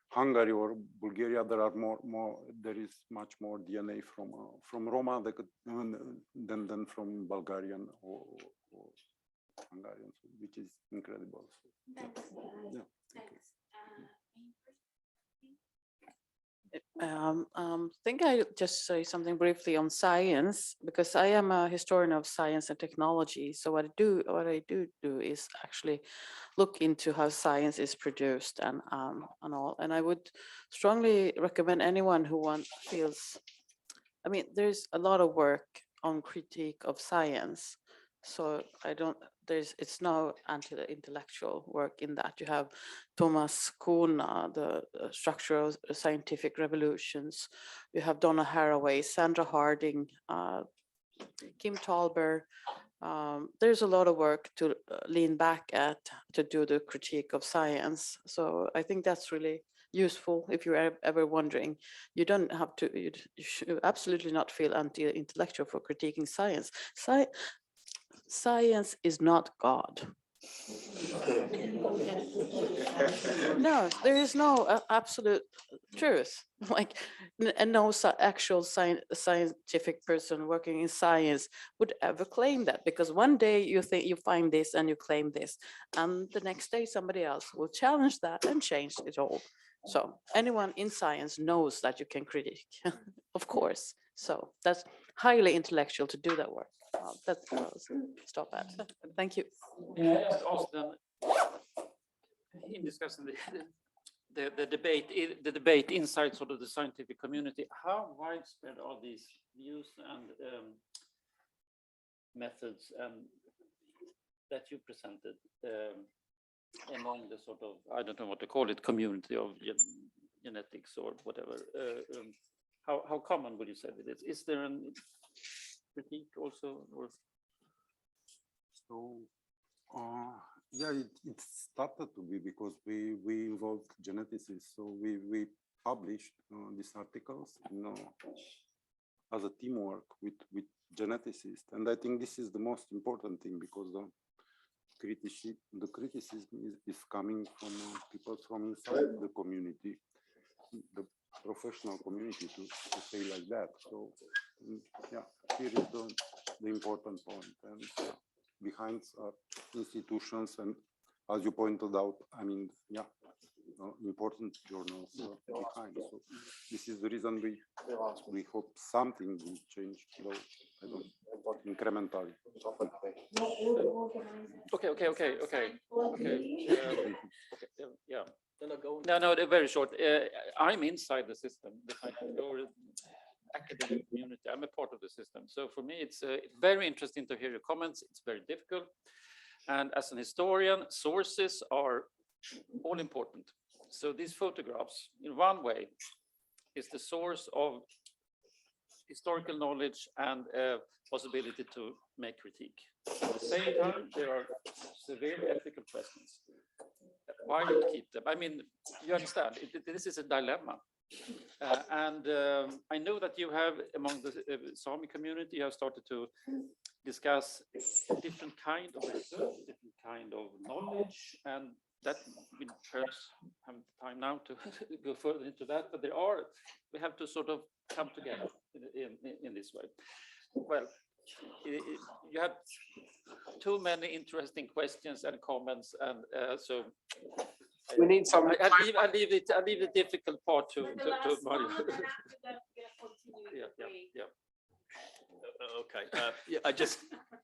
Hungary or Bulgaria, there is much more DNA from Roma than from Bulgarian or Hungarians, which is incredible. So, Thanks. yeah. Thanks. I think I just say something briefly on science, because I am a historian of science and technology. So what I do is actually look into how science is produced and all. And I would strongly recommend anyone who feels. I mean, there's a lot of work on critique of science. So it's no anti-intellectual work in that. You have Thomas Kuhn, the Structure of Scientific Revolutions. You have Donna Haraway, Sandra Harding, Kim Thalberg. There's a lot of work to lean back at to do the critique of science. So I think that's really useful if you're ever wondering. You don't have to, you should absolutely not feel anti-intellectual for critiquing science. Science is not God. No, there is no absolute truth. And no actual scientific person working in science would ever claim that, because one day you think you find this and you claim this, and the next day somebody else will challenge that and change it all. So anyone in science knows that you can critique, of course. So that's highly intellectual to do that work. That's what I'll stop at. Thank you. Ask them, in discussing the debate inside sort of the scientific community, how widespread are these views and methods that you presented among the sort of, I don't know what to call it, community of genetics or whatever? How common would you say it is? Is there a critique also? Or? So, yeah, it started to be because we involved geneticists. So we published these articles, as a teamwork with geneticists. And I think this is the most important thing, because the criticism is coming from people from inside the community, the professional community, to say like that. So yeah, here is the important point. And behind institutions, and as you pointed out, I mean, yeah, important journals behind. So this is the reason we hope something will change, though I don't incrementally. Okay. Yeah. No, they're very short. I'm inside the system, or academic community. I'm a part of the system. So for me, it's very interesting to hear your comments. It's very difficult. And as an historian, sources are all important. So these photographs, in one way, is the source of historical knowledge and possibility to make critique. At the same time, there are severe ethical questions. Why not keep them? I mean, you understand, this is a dilemma. And I know that you have, among the Sami community, you have started to discuss different kind of research, different kind of knowledge, and that we perhaps have time now to go further into that, but we have to sort of come together in this way. Well, you have too many interesting questions and comments, and so we need some. I leave the difficult part to Marius. Yeah. Okay. Yeah, I just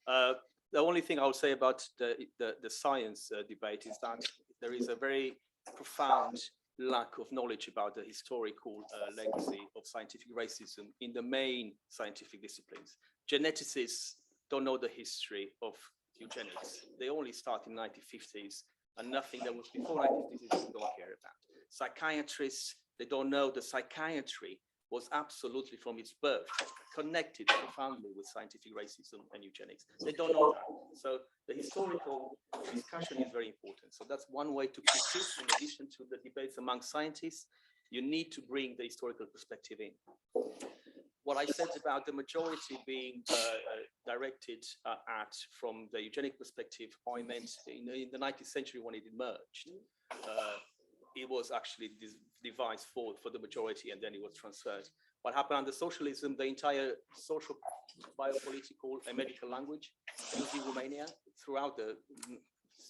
the only thing I'll say about the science debate is that there is a very profound lack of knowledge about the historical legacy of scientific racism in the main scientific disciplines. Geneticists don't know the history of eugenics. They only start in the 1950s, and nothing that was before 1950s they don't care about. Psychiatrists, they don't know the psychiatry was absolutely from its birth connected profoundly with scientific racism and eugenics. They don't know that. So the historical discussion is very important. So that's one way to critique, in addition to the debates among scientists. You need to bring the historical perspective in. What I said about the majority being directed at from the eugenic perspective, I meant in the 19th century when it emerged. It was actually devised for the majority, and then it was transferred. What happened under socialism, the entire social, biopolitical, and medical language used in Romania throughout the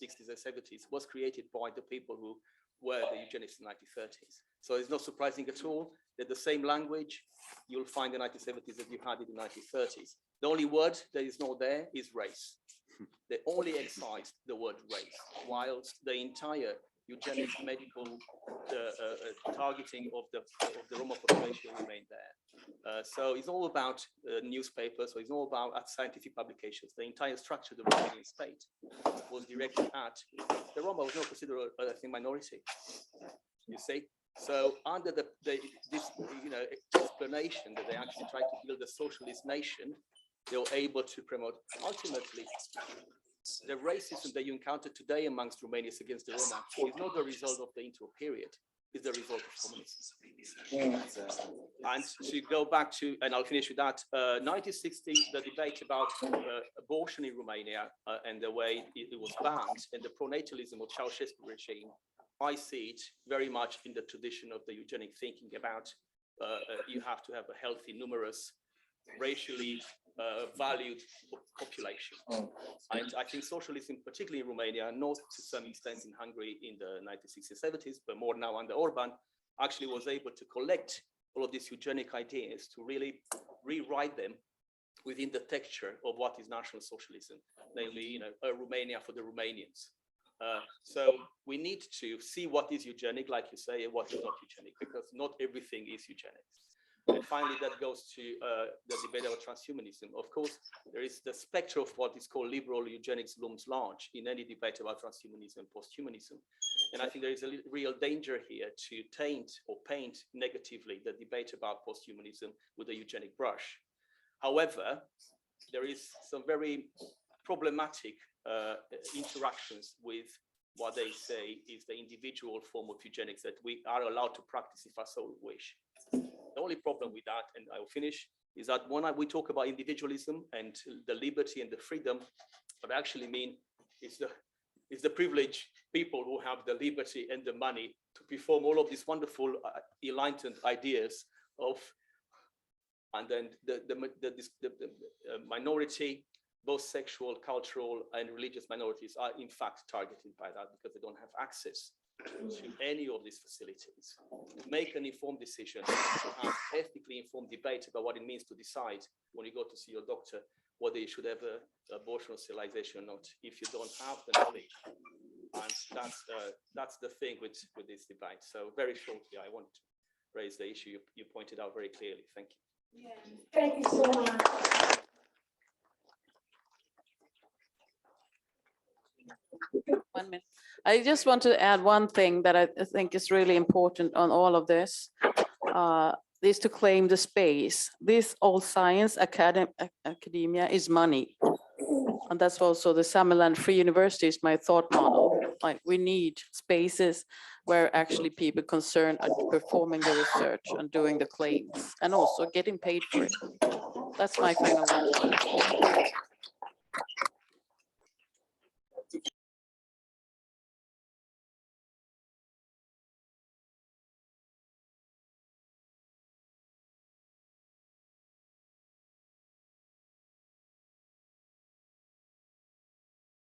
60s and 70s was created by the people who were the eugenists in the 1930s. So it's not surprising at all that the same language you'll find in the 1970s that you had it in the 1930s. The only word that is not there is race. They only excised the word race, whilst the entire eugenic medical targeting of the Roma population remained there. So it's all about newspapers, so it's all about scientific publications. The entire structure of the Romanian state was directed at the Roma was not considered a minority. You see, so under this explanation that they actually tried to build a socialist nation, they were able to promote ultimately. The racism that you encounter today amongst Romanians against the Roma is not the result of the intro period, it's the result of communism. And to go back to, and I'll finish with that, 1960, the debate about abortion in Romania and the way it was banned and the pronatalism of Ceausescu regime, I see it very much in the tradition of the eugenic thinking about you have to have a healthy, numerous, racially valued population. And I think socialism, particularly in Romania, not to some extent in Hungary in the 1960s, 70s, but more now under Öhman, actually was able to collect all of these eugenic ideas to really rewrite them within the texture of what is National Socialism, namely, a Romania for the Romanians. So we need to see what is eugenic, like you say, and what is not eugenic, because not everything is eugenics. And finally, that goes to the debate about transhumanism. Of course, there is the spectrum of what is called liberal eugenics looms large in any debate about transhumanism and posthumanism. And I think there is a real danger here to taint or paint negatively the debate about posthumanism with a eugenic brush. However, there is some very problematic interactions with what they say is the individual form of eugenics that we are allowed to practice if I so wish. The only problem with that, and I will finish, is that when we talk about individualism and the liberty and the freedom, what I actually mean is the privileged people who have the liberty and the money to perform all of these wonderful enlightened ideas of, and then the minority, both sexual, cultural, and religious minorities are in fact targeted by that because they don't have access to any of these facilities. To make an informed decision, to have ethically informed debate about what it means to decide when you go to see your doctor whether you should have an abortion or sterilization or not, if you don't have the knowledge. And that's the thing with this debate. So very shortly, I want to raise the issue you pointed out very clearly. Thank you. Yeah. Thank you so much. I just want to add one thing that I think is really important on all of this. is to claim the space. This all science academia is money. And that's also the Summerland Free University is my thought model. Like we need spaces where actually people concerned are performing the research and doing the claims and also getting paid for it. That's my final word.